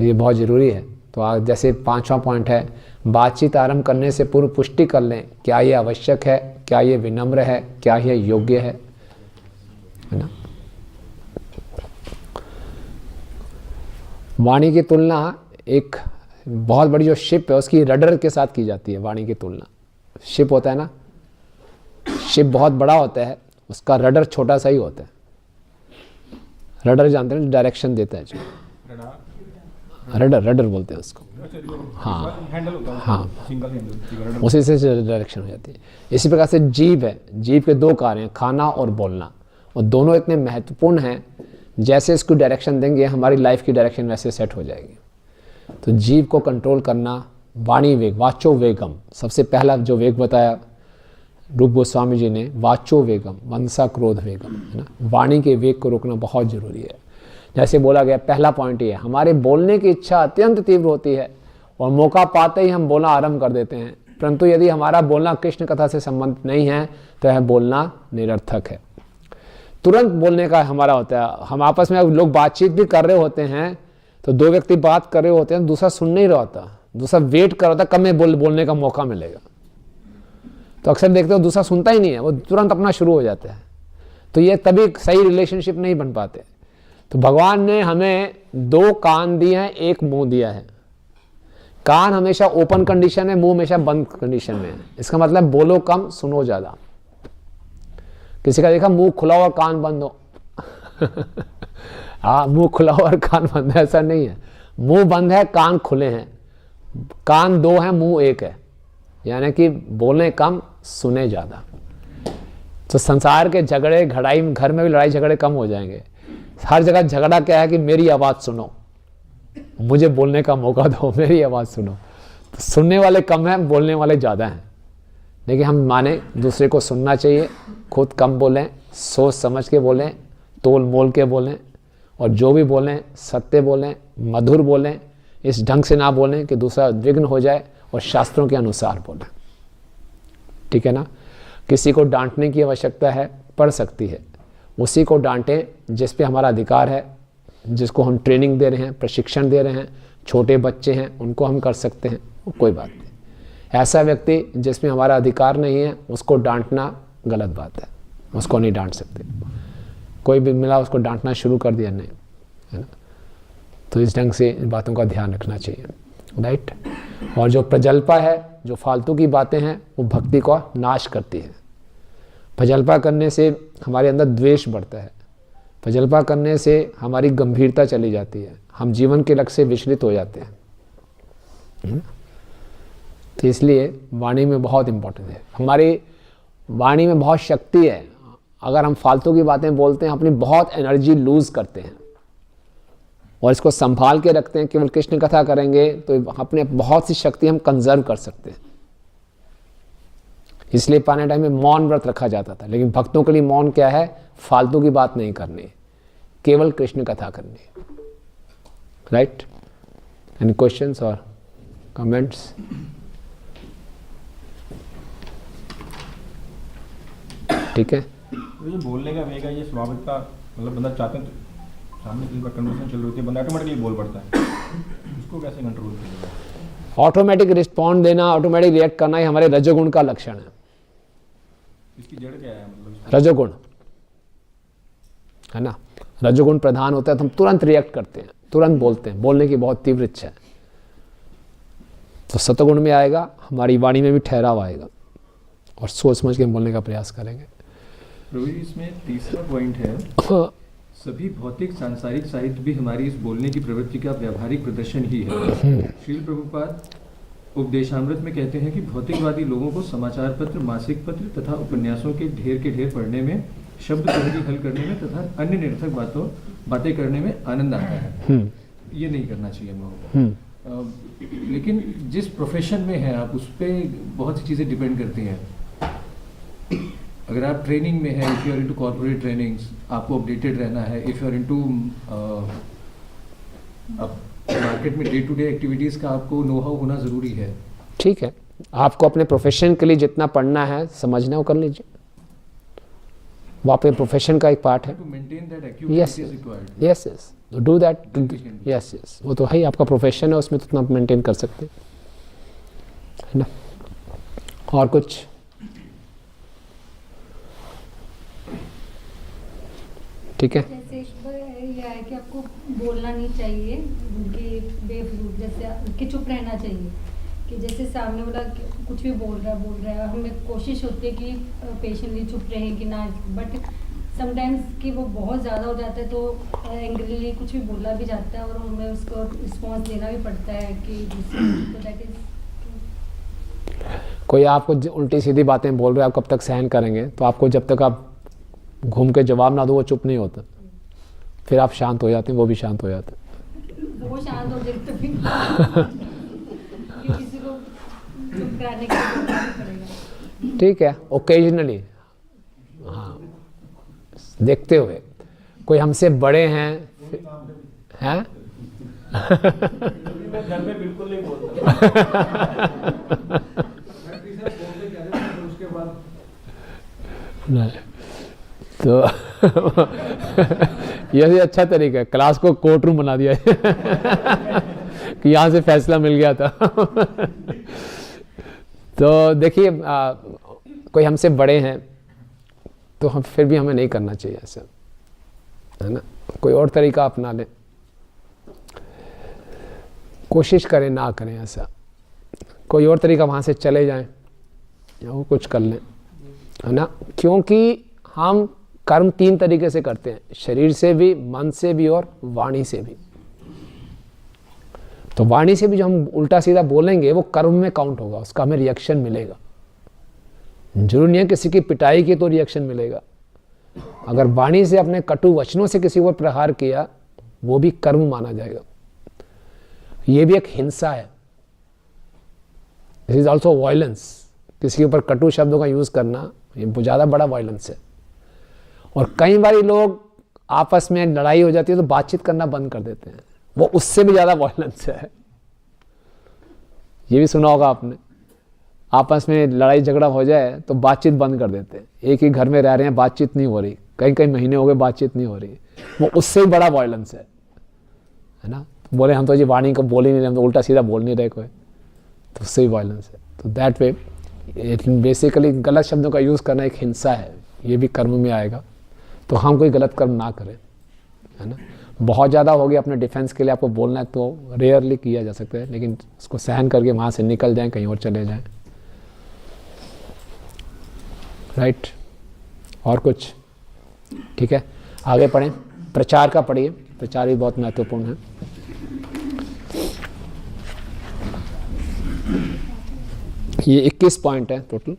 ये बहुत ज़रूरी है। तो जैसे 5वां पॉइंट है, बातचीत आरंभ करने से पूर्व पुष्टि कर लें, क्या ये आवश्यक है, क्या ये विनम्र है, क्या ये योग्य है ना। वाणी की तुलना एक बहुत बड़ी जो शिप है उसकी रडर के साथ की जाती है। वाणी की तुलना, शिप होता है ना, शिप बहुत बड़ा होता है, उसका रडर छोटा सा ही होता है। रडर जानते हैं, डायरेक्शन देता है जो, रडर बोलते हैं उसको। हाँ हाँ, उसी से डायरेक्शन हो जाती है। इसी प्रकार से जीभ है, जीभ के 2 कार्य हैं, खाना और बोलना, और दोनों इतने महत्वपूर्ण हैं। जैसे इसको डायरेक्शन देंगे हमारी लाइफ की डायरेक्शन वैसे सेट हो जाएगी। तो जीभ को कंट्रोल करना, वाणी वेग, वाचो वेगम, सबसे पहला जो वेग बताया रूप गोस्वामी जी ने, वाचो वेगम, मनसा क्रोध वेगम, है ना। वाणी के वेग को रोकना बहुत ज़रूरी है। जैसे बोला गया, पहला पॉइंट ये है, हमारे बोलने की इच्छा अत्यंत तीव्र होती है और मौका पाते ही हम बोलना आरंभ कर देते हैं, परंतु यदि हमारा बोलना कृष्ण कथा से संबंधित नहीं है तो यह बोलना निरर्थक है। तुरंत बोलने का हमारा होता है। हम आपस में लोग बातचीत भी कर रहे होते हैं तो दो व्यक्ति बात कर रहे होते हैं, दूसरा सुन नहीं रहा होता, दूसरा वेट कर रहा होता कब मैं बोलने का मौका मिलेगा। तो अक्सर देखते हो दूसरा सुनता ही नहीं है, वो तुरंत अपना शुरू हो जाता है, तो ये तभी सही रिलेशनशिप नहीं बन पाते। तो भगवान ने हमें 2 कान दिए हैं, 1 मुंह दिया है। कान हमेशा ओपन कंडीशन में, मुंह हमेशा बंद कंडीशन में है। इसका मतलब बोलो कम, सुनो ज्यादा। किसी का देखा मुंह खुला और कान बंद हो हाँ, मुंह खुला और कान बंद है, ऐसा नहीं है। मुंह बंद है, कान खुले हैं। कान 2 है, मुंह 1 है, यानी कि बोले कम, सुने ज्यादा। तो संसार के झगड़े घड़ाई, घर में भी लड़ाई झगड़े कम हो जाएंगे। हर जगह झगड़ा क्या है कि मेरी आवाज सुनो, मुझे बोलने का मौका दो, मेरी आवाज सुनो। तो सुनने वाले कम हैं, बोलने वाले ज्यादा हैं। लेकिन हम माने दूसरे को सुनना चाहिए, खुद कम बोलें, सोच समझ के बोलें, तोल मोल के बोलें, और जो भी बोलें सत्य बोलें, मधुर बोलें, इस ढंग से ना बोलें कि दूसरा विघ्न हो जाए, और शास्त्रों के अनुसार बोलें। ठीक है ना। किसी को डांटने की आवश्यकता है, पड़ सकती है, उसी को डांटें जिस पे हमारा अधिकार है, जिसको हम ट्रेनिंग दे रहे हैं, प्रशिक्षण दे रहे हैं। छोटे बच्चे हैं उनको हम कर सकते हैं, कोई बात नहीं। ऐसा व्यक्ति जिसमें हमारा अधिकार नहीं है उसको डांटना गलत बात है, उसको नहीं डांट सकते। कोई भी मिला उसको डांटना शुरू कर दिया, नहीं, है ना। तो इस ढंग से इन बातों का ध्यान रखना चाहिए, राइट। और जो प्रजल्पा है, जो फालतू की बातें हैं, वो भक्ति को नाश करती है। प्रजल्पा करने से हमारे अंदर द्वेष बढ़ता है, प्रजल्पा करने से हमारी गंभीरता चली जाती है, हम जीवन के लक्ष्य से विचलित हो जाते हैं। तो इसलिए वाणी में बहुत इम्पोर्टेंट है। हमारी वाणी में बहुत शक्ति है। अगर हम फालतू की बातें बोलते हैं, अपनी बहुत एनर्जी लूज करते हैं, और इसको संभाल के रखते हैं, केवल कृष्ण कथा करेंगे तो अपने बहुत सी शक्ति हम कंजर्व कर सकते हैं। इसलिए पुराने टाइम में मौन व्रत रखा जाता था, लेकिन भक्तों के लिए मौन क्या है? फालतू की बात नहीं करनी, केवल कृष्ण कथा करनी, राइट। एनी क्वेश्चंस और कमेंट्स? ठीक है। तो ये बोलने का वेग है, ये स्वाभाविक का मतलब बंदा चाहते हैं, सामने किसी का कन्वर्सेशन चल रही होती है, बंदा ऑटोमेटिकली बोल पड़ता है, उसको कैसे कंट्रोल करेगा? ऑटोमेटिक रिस्पॉन्ड देना, ऑटोमेटिक रिएक्ट करना ही हमारे रजोगुण का लक्षण है। इसकी जड़ क्या है? मतलब रजोगुण है ना, रजोगुण प्रधान होता है तो हम तुरंत रिएक्ट करते हैं, तुरंत बोलते हैं, बोलने की बहुत तीव्र इच्छा है। तो सतगुण में आएगा, हमारी वाणी में भी ठहराव आएगा, और सोच समझ के बोलने का प्रयास करेंगे। प्रभु जी, इसमें तीसरा पॉइंट है, सभी भौतिक सांसारिक साहित्य भी हमारी इस बोलने की प्रवृत्ति का व्यावहारिक प्रदर्शन ही है। श्रील प्रभुपाद उपदेशामृत में कहते हैं कि भौतिकवादी लोगों को समाचार पत्र, मासिक पत्र तथा उपन्यासों के ढेर पढ़ने में, शब्द पहेली हल करने में तथा अन्य निरर्थक बातें करने में आनंद आता है। ये नहीं करना चाहिए हम लोगों को। लेकिन जिस प्रोफेशन में है आप, उस पर बहुत सी चीज़ें डिपेंड करती हैं। अगर आप ट्रेनिंग में है, if you are into corporate trainings, आपको अपडेटेड रहना है। If you are into market में डे टू डे एक्टिविटीज़ का आपको नो हाउ होना ज़रूरी है। ठीक है, आपको अपने प्रोफेशन के लिए जितना पढ़ना है, समझना हो कर लीजिए, वो आपके प्रोफेशन का एक पार्ट है। Yes yes yes, do that, yes yes, वो तो है ही, आपका प्रोफेशन है, उसमें तो उतना मेंटेन कर सकते हैं, है ना। और कुछ? ठीक है। जैसे यह है कि आपको बोलना नहीं चाहिए कि बेफजूल, जैसे कि चुप रहना चाहिए, कि जैसे सामने वाला कुछ भी बोल रहा है, हमें कोशिश होती है कि पेशेंटली चुप रहें कि ना, बट समटाइम्स कि वो बहुत ज़्यादा हो जाता है तो एंग्रीली कुछ भी बोला भी जाता है और हमें उसको रिस्पॉन्स देना भी पड़ता है कि तो दैट इज। कोई आपको उल्टी सीधी बातें बोल रहे हैं, आप कब तक सहन करेंगे? तो आपको जब तक आप घूम के जवाब ना दो, वो चुप नहीं होता, फिर आप शांत हो जाते हैं, वो भी शांत हो जाते हैं। वो शांत हो जाते फिर किसी को चुप कराने के लिए पड़ेगा। ठीक है, ओकेजनली, हाँ, देखते हुए। कोई हमसे बड़े हैं हैं? मैं घर में बिल्कुल नहीं बोलता। उसके बाद नहीं तो यह अच्छा तरीका है, क्लास को कोर्ट रूम बना दिया है कि यहाँ से फैसला मिल गया था। तो देखिए कोई हमसे बड़े हैं तो हम फिर भी हमें नहीं करना चाहिए ऐसा, है ना। कोई और तरीका अपना लें, कोशिश करें ना करें ऐसा, कोई और तरीका वहाँ से चले जाएं या वो कुछ कर लें, है ना। क्योंकि हम कर्म 3 तरीके से करते हैं, शरीर से भी, मन से भी और वाणी से भी। तो वाणी से भी जो हम उल्टा सीधा बोलेंगे वो कर्म में काउंट होगा, उसका हमें रिएक्शन मिलेगा। जरूर नहीं है किसी की पिटाई की तो रिएक्शन मिलेगा, अगर वाणी से अपने कटु वचनों से किसी को प्रहार किया वो भी कर्म माना जाएगा। ये भी एक हिंसा है, दिस इज ऑल्सो वायलेंस। किसी के ऊपर कटु शब्दों का यूज करना ये ज़्यादा बड़ा वायलेंस है। और कई बार लोग आपस में लड़ाई हो जाती है तो बातचीत करना बंद कर देते हैं, वो उससे भी ज़्यादा वायलेंस है। ये भी सुना होगा आपने, आपस में लड़ाई झगड़ा हो जाए तो बातचीत बंद कर देते हैं। एक ही घर में रह रहे हैं, बातचीत नहीं हो रही, कई महीने हो गए बातचीत नहीं हो रही, वो उससे भी बड़ा वायलेंस है ना। बोले हम तो जी वाणी को बोल ही नहीं रहे, हम तो उल्टा सीधा बोल नहीं रहे कोई, तो उससे भी वायलेंस है। तो दैट वे बेसिकली गलत शब्दों का यूज़ करना एक हिंसा है, ये भी कर्म में आएगा। तो हम कोई गलत कर्म ना करें, है ना। बहुत ज़्यादा हो गया अपने डिफेंस के लिए आपको बोलना है तो रेयरली किया जा सकता है, लेकिन उसको सहन करके वहाँ से निकल जाएं, कहीं और चले जाएं, राइट। और कुछ? ठीक है, आगे पढ़ें। प्रचार का पढ़िए, प्रचार भी बहुत महत्वपूर्ण है। ये 21 पॉइंट है टोटल।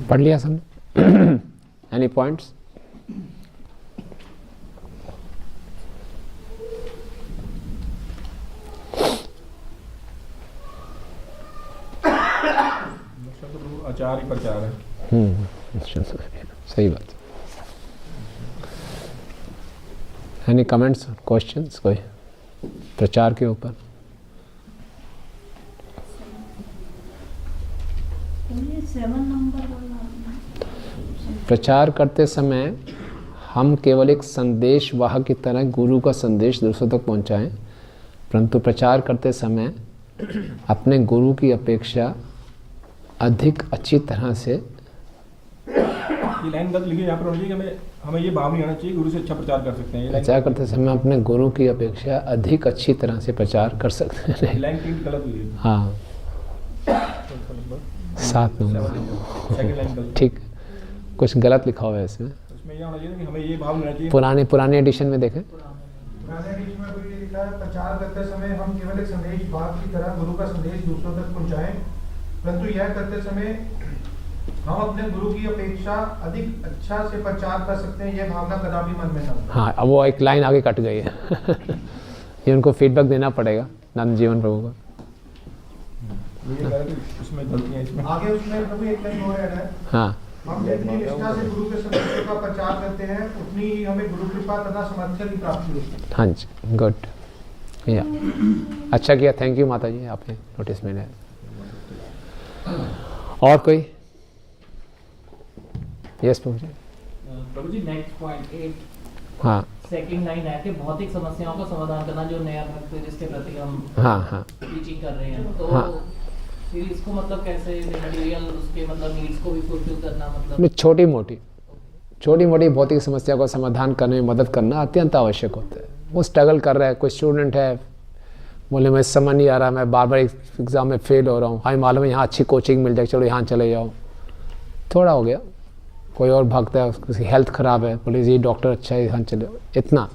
पढ़ लिया सब? Any points? आचार ही प्रचार है। सही बात। एनी कमेंट्स, क्वेश्चंस कोई प्रचार के ऊपर? प्रचार करते समय हम केवल एक संदेश वाहक की तरह गुरु का संदेश दूसरों तक पहुंचाएं, परंतु प्रचार करते समय अपने गुरु की अपेक्षा अधिक अच्छी तरह से। ये लाइन गलत लिखी है यहाँ पर कि हमें ये भाव नहीं आना चाहिए गुरु से अच्छा प्रचार कर सकते हैं। प्रचार करते समय अपने गुरु की अपेक्षा अधिक अच्छी तरह से प्रचार कर सकते हैं। लाइन गलत हुई है। हाँ 7 नंबर ठीक, कुछ गलत लिखा हुआ है इसमें। उसमें ये होना चाहिए कि हमें ये भाव नहीं आना चाहिए। पुराने एडिशन में देखें। पुराने एडिशन में भी लिखा है प्रचार करते समय हम केवल एक संदेश वाहक की तरह गुरु का संदेश दूसरों तक पहुंचाएं, परंतु यह करते समय हम अपने गुरु की अपेक्षा अधिक अच्छा से प्रचार कर सकते हैं, यह भावना कदापि मन में न हो। हाँ, अब वो एक लाइन आगे कट गई है। ये उनको फीडबैक देना पड़ेगा नंद जीवन प्रभु का। उसमें गलतियां इसमें आगे उसमें प्रभु एक लाइन और ऐड है। हाँ, हम जितनी निष्ठा से गुरु के संदेशों का प्रचार करते हैं उतनी ही हमें गुरु कृपा तथा समर्थन की प्राप्ति होती है। हाँ जी, गुड, या अच्छा किया, थैंक यू माता जी, आपने नोटिस में लिया। और कोई यस प्रभु जी। प्रभु जी नेक्स्ट पॉइंट 8 हाँ सेकंड लाइन है कि भौतिक समस्याओं का समाधान करना, जो नया भक्त जिसके प्रति हम हाँ टीचिंग कर रहे हैं, तो हाँ। फिर इसको मतलब कैसे मटेरियल उसके मतलब नीड्स को भी फुलफिल करना, मतलब छोटी मोटी भौतिक समस्या को समाधान करने में मदद करना अत्यंत आवश्यक होता है। वो स्ट्रगल कर रहा है, कोई स्टूडेंट है बोले मैं समझ नहीं आ रहा, मैं बार बार एग्ज़ाम में फेल हो रहा हूँ, हमें मालूम है यहाँ अच्छी कोचिंग मिल जाए, चलो यहाँ चले जाओ, थोड़ा हो गया। कोई और भक्त है उसकी हेल्थ ख़राब है, बोले ये डॉक्टर अच्छा है यहाँ चले, इतना।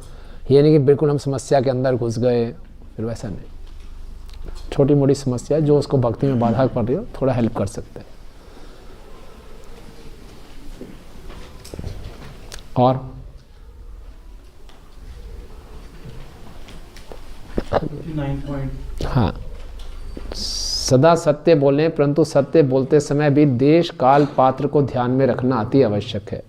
ये नहीं कि बिल्कुल हम समस्या के अंदर घुस गए, फिर वैसा नहीं। छोटी मोटी समस्या जो उसको भक्ति में बाधा पड़ रही हो, थोड़ा हेल्प कर सकते हैं। और हाँ, सदा सत्य बोलें, परंतु सत्य बोलते समय भी देश काल पात्र को ध्यान में रखना अति आवश्यक है।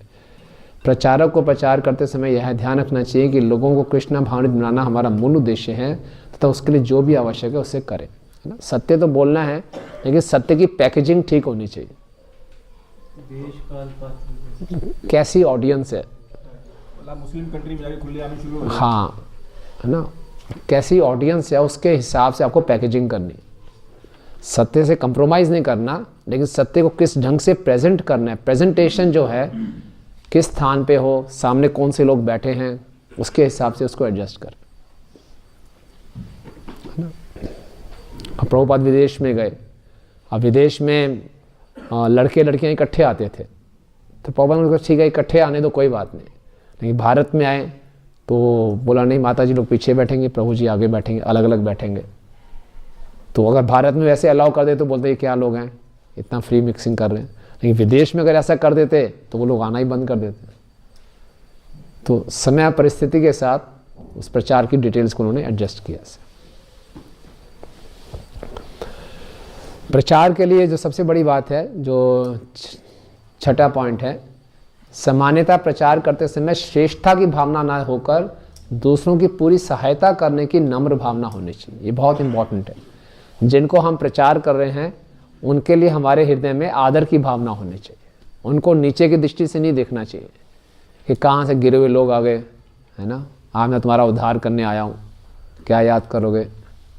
प्रचारक को प्रचार करते समय यह ध्यान रखना चाहिए कि लोगों को कृष्ण भावनित बनाना हमारा मूल उद्देश्य है, तथा उसके लिए जो भी आवश्यक है उसे करें, है ना। सत्य तो बोलना है, लेकिन सत्य की पैकेजिंग ठीक होनी चाहिए। देश काल पात्र कैसी ऑडियंस है, मुस्लिम कंट्री में जाके खुले आने शुरू हो गए। हाँ, है ना, कैसी ऑडियंस है उसके हिसाब से आपको पैकेजिंग करनी। सत्य से कंप्रोमाइज़ नहीं करना, लेकिन सत्य को किस ढंग से प्रेजेंट करना है, प्रेजेंटेशन जो है किस स्थान पे हो, सामने कौन से लोग बैठे हैं, उसके हिसाब से उसको एडजस्ट कर, है ना। अब प्रभुपाद विदेश में गए, अब विदेश में लड़के लड़कियां इकट्ठे आते थे, तो प्रभुपाद ने कहा ठीक है इकट्ठे आने दो, कोई बात नहीं। लेकिन भारत में आए तो बोला नहीं, माता जी लोग पीछे बैठेंगे, प्रभु जी आगे बैठेंगे, अलग अलग बैठेंगे। तो अगर भारत में वैसे अलाउ कर दे तो बोलते ये क्या लोग हैं, इतना फ्री मिक्सिंग कर रहे हैं। लेकिन विदेश में अगर ऐसा कर देते तो वो लोग आना ही बंद कर देते। तो समय परिस्थिति के साथ उस प्रचार की डिटेल्स को उन्होंने एडजस्ट किया। प्रचार के लिए जो सबसे बड़ी बात है, जो छठा पॉइंट है, सामान्यतः प्रचार करते समय श्रेष्ठता की भावना ना होकर दूसरों की पूरी सहायता करने की नम्र भावना होनी चाहिए। ये बहुत इंपॉर्टेंट है। जिनको हम प्रचार कर रहे हैं उनके लिए हमारे हृदय में आदर की भावना होनी चाहिए। उनको नीचे की दृष्टि से नहीं देखना चाहिए कि कहाँ से गिरे हुए लोग आ गए, है ना, आज मैं तुम्हारा उद्धार करने आया हूँ, क्या याद करोगे,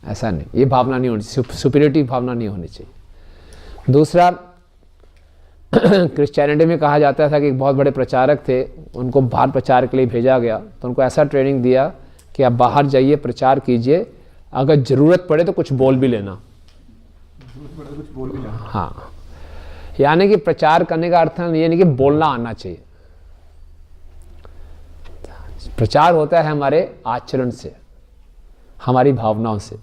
ऐसा नहीं। ये भावना नहीं होनी चाहिए, सुपीरियरिटी भावना नहीं होनी चाहिए। दूसरा, क्रिश्चियनिटी में कहा जाता था कि एक बहुत बड़े प्रचारक थे, उनको बाहर प्रचार के लिए भेजा गया, तो उनको ऐसा ट्रेनिंग दिया कि आप बाहर जाइए, प्रचार कीजिए, अगर ज़रूरत पड़े तो कुछ बोल भी लेना। हाँ, यानी कि प्रचार करने का अर्थ ये नहीं कि बोलना आना चाहिए। प्रचार होता है हमारे आचरण से, हमारी भावनाओं से,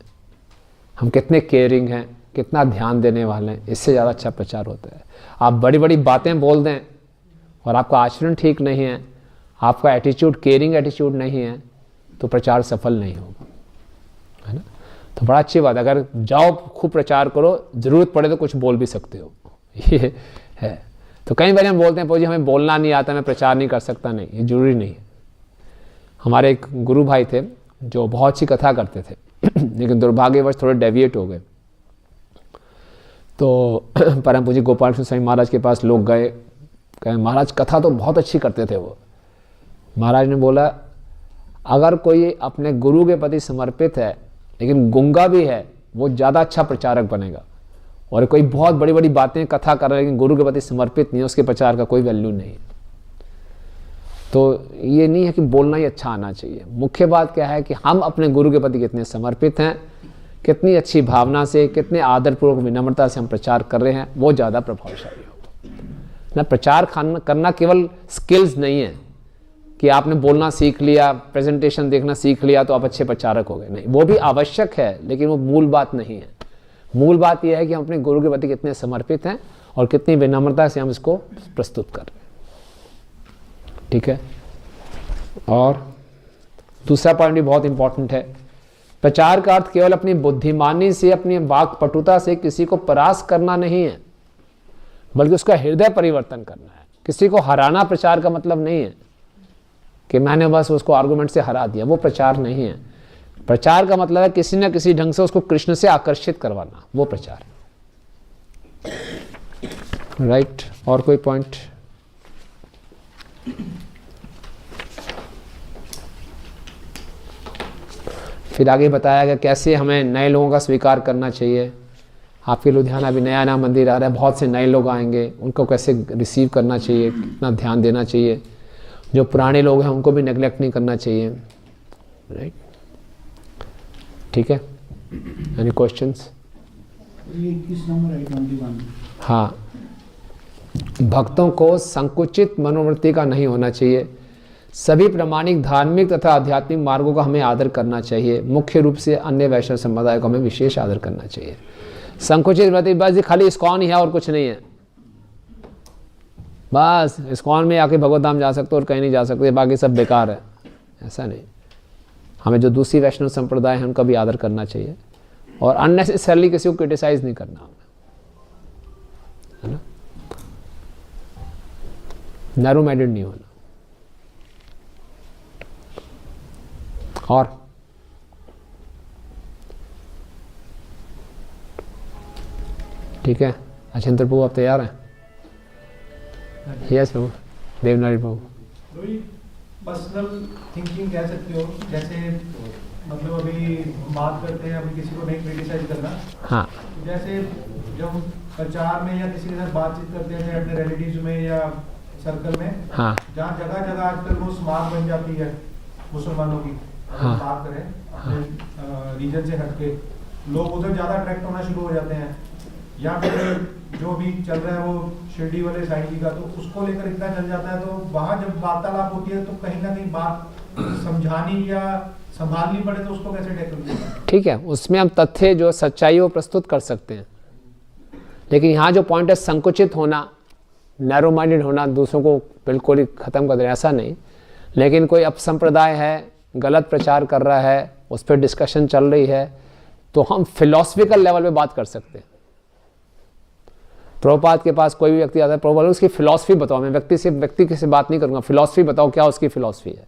हम कितने केयरिंग हैं, कितना ध्यान देने वाले हैं, इससे ज़्यादा अच्छा प्रचार होता है। आप बड़ी बड़ी बातें बोल दें और आपका आचरण ठीक नहीं है, आपका एटीट्यूड केयरिंग एटीट्यूड नहीं है, तो प्रचार सफल नहीं होगा, है ना। तो बड़ा अच्छी बात है, अगर जाओ खूब प्रचार करो, ज़रूरत पड़े तो कुछ बोल भी सकते हो, ये है। तो कई बार हम बोलते हैं जी हमें बोलना नहीं आता, मैं प्रचार नहीं कर सकता, नहीं, ये जरूरी नहीं है। हमारे एक गुरु भाई थे जो बहुत अच्छी कथा करते थे लेकिन दुर्भाग्यवश थोड़े डेविएट हो गए। तो परम पूज्य गोपाल कृष्ण स्वामी महाराज के पास लोग गए, कहे महाराज कथा तो बहुत अच्छी करते थे वो। महाराज ने बोला अगर कोई अपने गुरु के प्रति समर्पित है लेकिन गूंगा भी है, वो ज़्यादा अच्छा प्रचारक बनेगा। और कोई बहुत बड़ी बड़ी बातें कथा कर रहा है लेकिन गुरु के प्रति समर्पित नहीं है, उसके प्रचार का कोई वैल्यू नहीं है। तो ये नहीं है कि बोलना ही अच्छा आना चाहिए, मुख्य बात क्या है कि हम अपने गुरु के प्रति कितने समर्पित हैं, कितनी अच्छी भावना से, कितने आदरपूर्वक विनम्रता से हम प्रचार कर रहे हैं, वो ज़्यादा प्रभावशाली होगा ना। प्रचार करना केवल स्किल्स नहीं है कि आपने बोलना सीख लिया, प्रेजेंटेशन देखना सीख लिया तो आप अच्छे प्रचारक हो गए, नहीं, वो भी आवश्यक है लेकिन वो मूल बात नहीं है। मूल बात यह है कि हम अपने गुरु के प्रति कितने समर्पित हैं और कितनी विनम्रता से हम इसको प्रस्तुत कर रहे हैं, ठीक है। और दूसरा पॉइंट भी बहुत इंपॉर्टेंट है, प्रचार का अर्थ केवल अपनी बुद्धिमानी से, अपनी वाक्पटुता से किसी को परास्त करना नहीं है, बल्कि उसका हृदय परिवर्तन करना है। किसी को हराना प्रचार का मतलब नहीं है कि मैंने बस उसको आर्गुमेंट से हरा दिया, वो प्रचार नहीं है। प्रचार का मतलब है किसी न किसी ढंग से उसको कृष्ण से आकर्षित करवाना, वो प्रचार, राइट। और कोई पॉइंट? फिर आगे बताया गया कैसे हमें नए लोगों का स्वीकार करना चाहिए। आपके लुधियाना अभी नया नया मंदिर आ रहा है, बहुत से नए लोग आएंगे, उनको कैसे रिसीव करना चाहिए, कितना ध्यान देना चाहिए। जो पुराने लोग हैं उनको भी नेग्लेक्ट नहीं करना चाहिए, राइट। ठीक है, एनी क्वेश्चंस? ये 21 नंबर है 21। हाँ, भक्तों को संकुचित मनोवृत्ति का नहीं होना चाहिए। सभी प्रामाणिक धार्मिक तथा आध्यात्मिक मार्गों का हमें आदर करना चाहिए। मुख्य रूप से अन्य वैष्णव समुदाय को हमें विशेष आदर करना चाहिए। संकुचित वृत्ति बस खाली इस्कॉन ही है और कुछ नहीं है। बस इस्कॉन में आके भगवत धाम जा सकते हो और कहीं नहीं जा सकते, बाकी सब बेकार है, ऐसा नहीं। हमें जो दूसरी वैष्णव संप्रदाय है उनका भी आदर करना चाहिए और अननेसेसरली किसी को क्रिटिसाइज नहीं करना, है ना। नैरो माइंडेड नहीं होना। और ठीक है, अचिंतर प्रभु आप तैयार हैं? यस प्रभु, देवनारायण प्रभु। पर्सनल थिंकिंग कह सकते हो, जैसे मतलब अभी बात करते हैं, अभी किसी को नहीं क्रिटिसाइज करना। हाँ, जैसे जब प्रचार में या किसी के साथ बातचीत करते हैं अपने रिलेटिव्स में या सर्कल में, हाँ, जहाँ जगह जगह आजकल वो स्मार्ट बन जाती है मुसलमानों की, हाँ, बात करें अपने रीजन से हटके, लोग उधर ज्यादा अट्रैक्ट होना शुरू हो जाते हैं। या फिर जो भी चल रहा है वो शिरडी वाले साईं जी का, तो उसको लेकर इतना चल जाता है, तो वहाँ जब वार्तालाप होती है तो कहीं ना कहीं बात समझानी या संभालनी पड़े तो उसको कैसे टैकल किया? ठीक है, उसमें हम तथ्य जो सच्चाई वो प्रस्तुत कर सकते हैं, लेकिन यहाँ जो पॉइंट है संकुचित होना, नैरो माइंडेड होना, दूसरों को बिल्कुल ही खत्म कर देना, ऐसा नहीं। लेकिन कोई अपसंप्रदाय है, गलत प्रचार कर रहा है, उस पर डिस्कशन चल रही है, तो हम फिलोसफिकल लेवल पे बात कर सकते हैं। प्रभुपाद के पास कोई भी व्यक्ति आता है, प्रभुपाद उसकी फिलॉसफी बताओ, मैं व्यक्ति से बात नहीं करूंगा, फिलॉसफी बताओ, क्या उसकी फिलॉसफी है।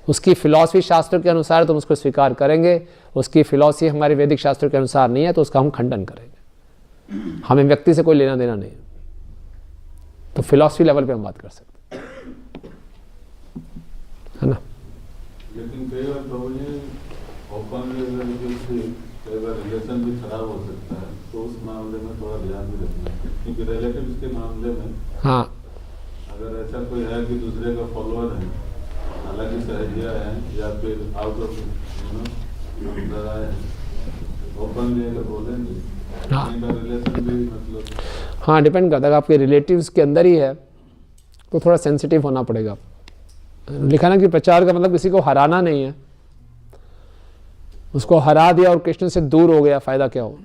उसकी फिलॉसफी शास्त्र के अनुसार तो हम उसको स्वीकार करेंगे, उसकी फिलॉसफी हमारे वैदिक शास्त्र के अनुसार नहीं है तो उसका हम खंडन करेंगे। हमें व्यक्ति से कोई लेना देना नहीं, तो फिलॉसफी लेवल पे हम बात कर सकते हैं, है ना। लेकिन कई बार प्रभु जी ओपन रिलेशन भी खराब हो सकता है, तो उस मामले में थोड़ा ध्यान भी रखना है, क्योंकि रिलेटिव्स के मामले में हाँ, अगर ऐसा कोई है कि दूसरे का फॉलोअर है, हालांकि सहजिया है या फिर आउट ऑफ है, ओपनली अगर बोलेंगे, हाँ, रिलेशन भी मतलब हाँ डिपेंड करता है। आपके रिलेटिव्स के अंदर ही है तो थोड़ा सेंसिटिव होना पड़ेगा। लिखा ना कि प्रचार का मतलब किसी को हराना नहीं है, उसको हरा दिया और कृष्ण से दूर हो गया, फायदा क्या हो।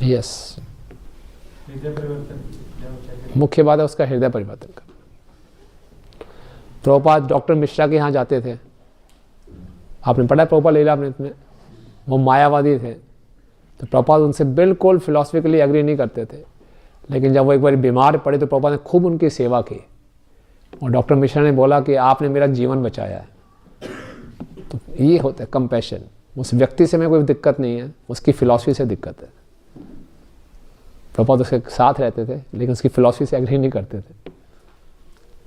यस, मुख्य बात है उसका हृदय परिवर्तन करना। प्रभुपाद डॉक्टर मिश्रा के यहाँ जाते थे, आपने पढ़ा प्रभुपाद लीलामृत में, वो मायावादी थे, तो प्रभुपाद उनसे बिल्कुल फिलोसफिकली एग्री नहीं करते थे, लेकिन जब वो एक बार बीमार पड़े तो प्रभुपाद ने खूब उनकी सेवा की, और डॉक्टर मिश्रा ने बोला कि आपने मेरा जीवन बचाया है। तो ये होता है कंपैशन। उस व्यक्ति से में कोई दिक्कत नहीं है, उसकी फिलॉसफी से दिक्कत है। प्रभुपाद उसके साथ रहते थे लेकिन उसकी फिलॉसफी से एग्री नहीं करते थे,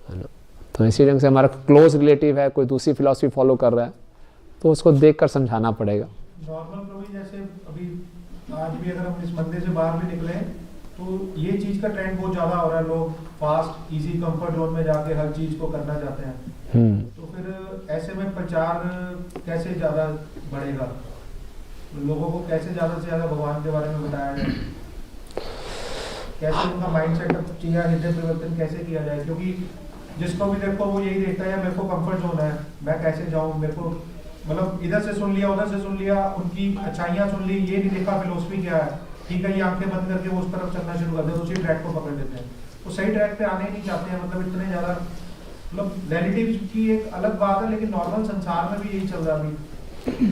है ना। तो इसी ढंग से हमारा क्लोज रिलेटिव है, कोई दूसरी फिलॉसफी फॉलो कर रहा है, तो उसको देखकर समझाना पड़ेगा। नॉर्मल प्रभु जैसे अभी आज भी अगर हम इस मंदिर से बाहर भी निकले तो ये चीज का ट्रेंड बहुत ज्यादा हो रहा है, लोग फास्ट इजी कंफर्ट जोन में जाके हर चीज को करना चाहते हैं। तो फिर ऐसे में प्रचार कैसे ज्यादा बढ़ेगा, लोगों को कैसे ज्यादा से ज्यादा भगवान के बारे में बताया जाए, कैसे उनका माइंड सेटअप चाहिए, हृदय परिवर्तन कैसे किया जाए? क्योंकि जिसको भी देखो वो यही देखता है मेरे को कंफर्ट जोन है, मैं कैसे जाऊं, मेरे को मतलब इधर से सुन लिया उधर से सुन लिया, उनकी अच्छाइयाँ सुन ली, ये नहीं देखा फिलोसफी क्या है। ठीक है, ये आंखें बंद करके वो उस तरफ चलना शुरू कर देते, उसी ट्रैक को पकड़ लेते हैं, वो सही ट्रैक पे आने ही नहीं चाहते हैं। मतलब इतने ज्यादा मतलब रिलेटिव की एक अलग बात है, लेकिन नॉर्मल संसार में भी यही चल रहा है,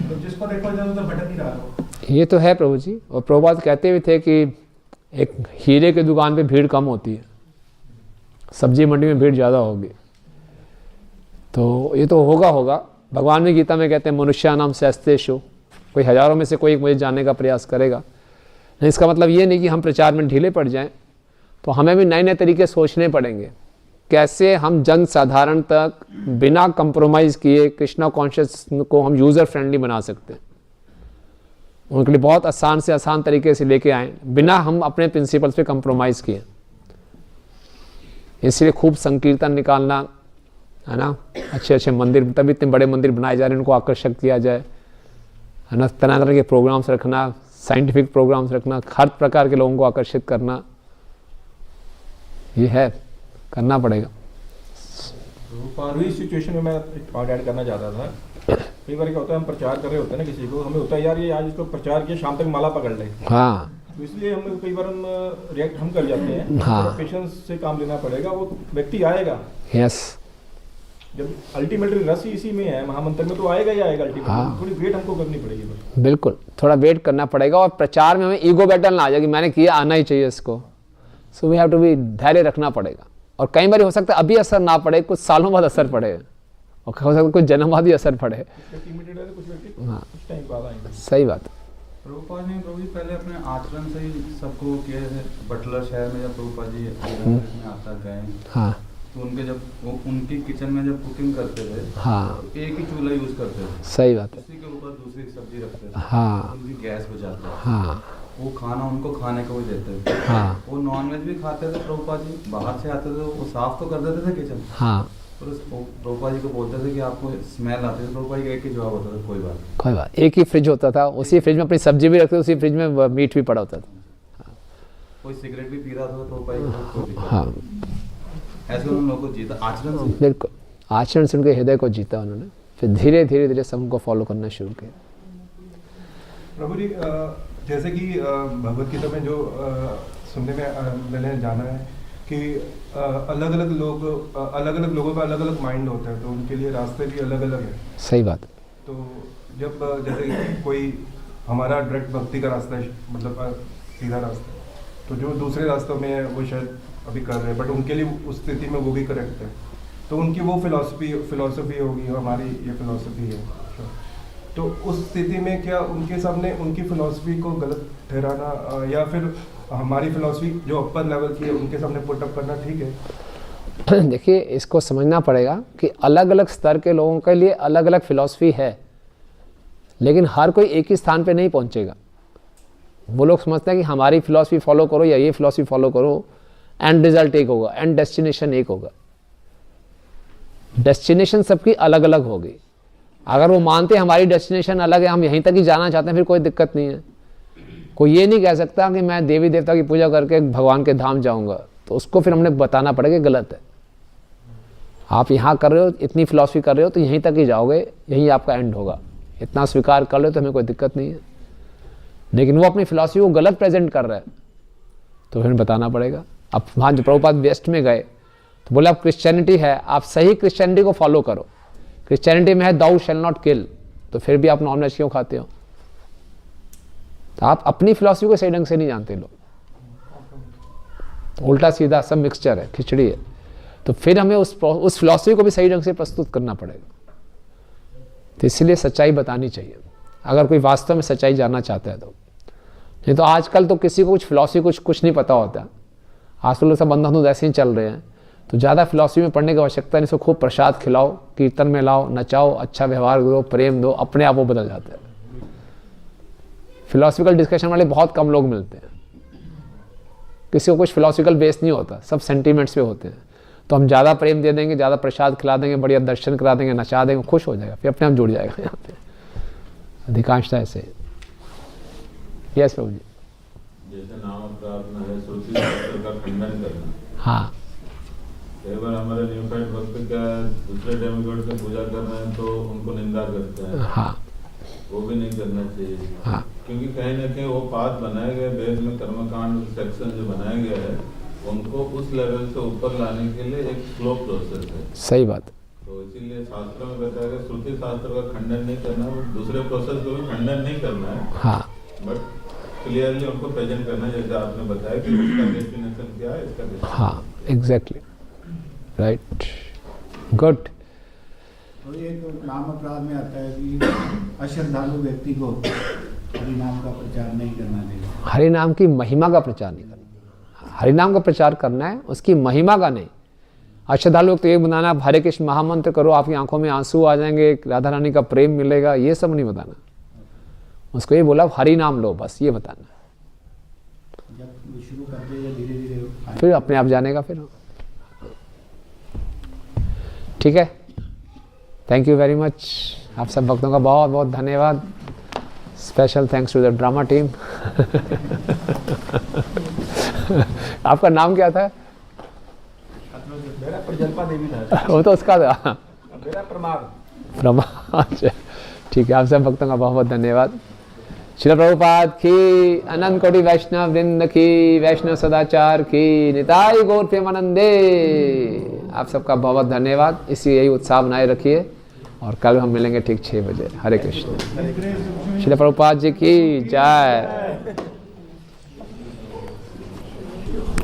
तो जिसको देखो इधर उधर भटक ही रहा है। ये तो है प्रभु जी, और प्रभुपाद कहते भी थे कि एक हीरे की दुकान पे भीड़ कम होती है, सब्जी मंडी में भीड़ ज़्यादा होगी। तो ये तो होगा। भगवान भी गीता में कहते हैं मनुष्यानाम सहस्तेषु, कोई हजारों में से कोई एक मुझे जानने का प्रयास करेगा। नहीं, इसका मतलब ये नहीं कि हम प्रचार में ढीले पड़ जाएं, तो हमें भी नए नए तरीके सोचने पड़ेंगे, कैसे हम जन साधारण तक बिना कंप्रोमाइज़ किए कृष्णा कॉन्शियस को हम यूज़र फ्रेंडली बना सकते हैं। उनके लिए बहुत आसान से आसान तरीके से लेके आए बिना हम अपने प्रिंसिपल्स पे कंप्रोमाइज़ किए। इसलिए खूब संकीर्तन निकालना, है ना, अच्छे अच्छे मंदिर, तभी इतने बड़े मंदिर बनाए जा रहे हैं, उनको आकर्षक किया जाए, है ना, तरह तरह के प्रोग्राम्स रखना, साइंटिफिक प्रोग्राम्स रखना, हर प्रकार के लोगों को आकर्षित करना, ये है, करना पड़ेगा। तो इस सिचुएशन में मैं एक पॉइंट ऐड करना चाहता था। कई बार क्या होता है, हम प्रचार कर रहे होते हैं ना किसी को, हमें होता है यार ये आज इसको प्रचार किया, शाम तक माला पकड़ ले। हाँ, तो इसलिए हम कई बार हम रिएक्ट हम कर जाते हैं। हाँ, पेशेंस से काम लेना पड़ेगा, वो व्यक्ति आएगा। यस, जब अल्टीमेटली रस ही इसी में है, महामंत्र में, तो आएगा ही आएगा अल्टीमेटली। हाँ, थोड़ी वेट हमको करनी पड़ेगी बस। बिल्कुल, थोड़ा वेट करना पड़ेगा। और प्रचार में हमें ईगो बैटल ना आ जाए कि मैंने किया, आना ही चाहिए इसको। So we have to be, धैर्य रखना पड़ेगा। और कई बार हो सकता है अभी असर ना पड़े, कुछ सालों बाद असर पड़े, और हो सकता है कुछ जन्म बाद ही असर पड़े। हाँ, सही बात। प्रभुपाद ने प्रभु जी पहले अपने आचरण से ही सबको किए थे। बटलर शहर में जब प्रभुपाद जी में आता गए, हाँ, तो उनके जब वो उनकी किचन में जब कुकिंग करते थे, हाँ, तो एक ही चूल्हा यूज करते थे। सही बात है। उसी के ऊपर दूसरी सब्जी रखते थे। हाँ, उनकी गैस बचाते थे। हाँ, वो खाना उनको खाने को भी देते थे। हाँ, वो नॉनवेज भी खाते थे प्रभुपाद जी, बाहर से आते थे वो साफ तो कर देते थे किचन। हाँ, और प्रभुपाद जी को बोलते थे कि आपको स्मेल आती है, प्रभुपाद जी का एक ही जवाब होता था, कोई बात नहीं। कोई बात, एक ही फ्रिज होता था, उसी फ्रिज में अपनी सब्जी भी रखते थे, उसी फ्रिज में मीट भी पड़ा होता था। कोई सिगरेट भी पी रहा था प्रभुपाद जी को, कोई दिक्कत हाँ, नहीं। ऐसे उन लोगों को जीता आचरण से। बिल्कुल, आचरण से उनके हृदय को जीता उन्होंने, फिर धीरे धीरे धीरे सब उनको फॉलो करना शुरू किया। प्रभु जी, जैसे कि भगवत गीता में जो सुनने में मैंने जाना है कि अलग अलग लोगों का अलग अलग माइंड होता है, तो उनके लिए रास्ते भी अलग अलग है। सही बात। तो जब जैसे कोई हमारा डायरेक्ट भक्ति का रास्ता है, मतलब सीधा रास्ता है, तो जो दूसरे रास्तों में है वो शायद अभी कर रहे हैं, बट उनके लिए उस स्थिति में वो भी करेक्ट है। तो उनकी वो फिलॉसफी होगी, हमारी ये फिलॉसफी है। तो उस स्थिति में क्या उनके सामने उनकी फिलॉसफी को गलत ठहराना, या फिर हमारी फिलॉसफी जो अपर लेवल की है उनके सामने पुटअप करना ठीक है? देखिए, इसको समझना पड़ेगा कि अलग अलग स्तर के लोगों के लिए अलग अलग फिलॉसफी है, लेकिन हर कोई एक ही स्थान पे नहीं पहुंचेगा। वो लोग समझते हैं कि हमारी फिलॉसफी फॉलो करो या ये फिलॉसफी फॉलो करो, एंड रिजल्ट एक होगा, एंड डेस्टिनेशन एक होगा। डेस्टिनेशन सबकी अलग अलग होगी। अगर वो मानते हैं हमारी डेस्टिनेशन अलग है, हम यहीं तक ही जाना चाहते हैं, फिर कोई दिक्कत नहीं है। कोई ये नहीं कह सकता कि मैं देवी देवता की पूजा करके भगवान के धाम जाऊंगा, तो उसको फिर हमने बताना पड़ेगा गलत है। आप यहाँ कर रहे हो, इतनी फिलॉसफी कर रहे हो, तो यहीं तक ही जाओगे, यहीं आपका एंड होगा। इतना स्वीकार कर लो तो हमें कोई दिक्कत नहीं है। लेकिन वो अपनी फिलॉसफी को गलत प्रेजेंट कर रहा है, तो फिर बताना पड़ेगा। अब वहाँ जो प्रभुपाद वेस्ट में गए तो बोले अब क्रिश्चियनिटी है, आप सही क्रिश्चियनिटी को फॉलो करो। क्रिश्चियनिटी में है दाउ शैल नॉट किल, तो फिर भी आप नॉनवेज क्यों खाते हो? तो आप अपनी फिलॉसफी को सही ढंग से नहीं जानते लोग, उल्टा सीधा सब मिक्सचर है, खिचड़ी है। तो फिर हमें उस फिलॉसफी को भी सही ढंग से प्रस्तुत करना पड़ेगा। तो इसलिए सच्चाई बतानी चाहिए, अगर कोई वास्तव में सच्चाई जानना चाहता है तो। नहीं तो आजकल तो किसी को कुछ फिलॉसफी कुछ नहीं पता होता। आजकल सब अंधाधुंध ऐसे ही चल रहे हैं, तो ज़्यादा फिलॉसफी में पढ़ने की आवश्यकता नहीं। इसको खूब प्रसाद खिलाओ, कीर्तन में लाओ, नचाओ, अच्छा व्यवहार दो, प्रेम दो, अपने आप वो बदल जाता है। फिलॉसफिकल डिस्कशन वाले बहुत कम लोग मिलते हैं, किसी को कुछ फिलॉसफिकल बेस नहीं होता, सब सेंटीमेंट्स पे होते हैं। तो हम ज़्यादा प्रेम दे देंगे, ज़्यादा प्रसाद खिला देंगे, बढ़िया दर्शन करा देंगे, नचा देंगे, खुश हो जाएगा, फिर अपने आप जुड़ जाएगा यहाँ पे। अधिकांशता ऐसे। यस प्रभु जी। जैसे नाम प्रार्थना है, श्रुति शास्त्र का खंडन करना। हाँ, कई बार हमारे न्यूफाइड भक्त का दूसरे डेमिगॉड की पूजा कर रहे हैं तो उनको निंदा करते हैं। हाँ, वो भी नहीं करना चाहिए। हाँ, क्योंकि कहीं ना कहीं वो पाठ बनाए गए वेद में, कर्मकांड सेक्शन जो बनाया गया है, उनको उस लेवल से ऊपर लाने के लिए एक स्लो प्रोसेस है। सही बात। तो इसीलिए शास्त्रों में बताया गया श्रुति शास्त्र का खंडन नहीं करना, दूसरे प्रोसेस को भी खंडन नहीं करना है। हाँ, बट क्लियरली उनको प्रेजेंट करना, जैसे आपने बताया कि उसका डेस्टिनेशन क्या है, इसका डेस्टिनेशन। हाँ, एग्जैक्टली, राइट, गुड। तो ये तो नाम अपराध में आता है कि अश्रद्धालु व्यक्ति को हरि नाम का प्रचार नहीं करना चाहिए। हरि नाम की महिमा का प्रचार नहीं करना। हरिनाम का प्रचार करना है, उसकी महिमा का नहीं। आज श्रद्धालु लोग तो ये बनाना हरे कृष्ण महामंत्र करो, आपकी आंखों में आंसू आ जाएंगे, राधा रानी का प्रेम मिलेगा, ये सब नहीं बताना। उसको ये बोला हरि नाम लो, बस ये बताना। जब शुरू करते हैं धीरे धीरे फिर अपने आप जानेगा फिर। ठीक है, थैंक यू वेरी मच। आप सब भक्तों का बहुत बहुत धन्यवाद। Special thanks to the drama team. आपका नाम क्या था? मेरा प्रजल्पा देवी था। वो तो उसका था। मेरा प्रमाद। प्रमाद। ठीक है, आप सब भक्तों का बहुत बहुत धन्यवाद। श्रील प्रभुपाद की, अनंत कोटि वैष्णव वृंद की, वैष्णव सदाचार की, निताई गौर प्रेमानंदे। आप सबका बहुत बहुत धन्यवाद। इसी यही उत्साह बनाए रखिए और कल हम मिलेंगे ठीक 6 बजे। हरे कृष्ण। श्रील प्रभुपाद जी की जय।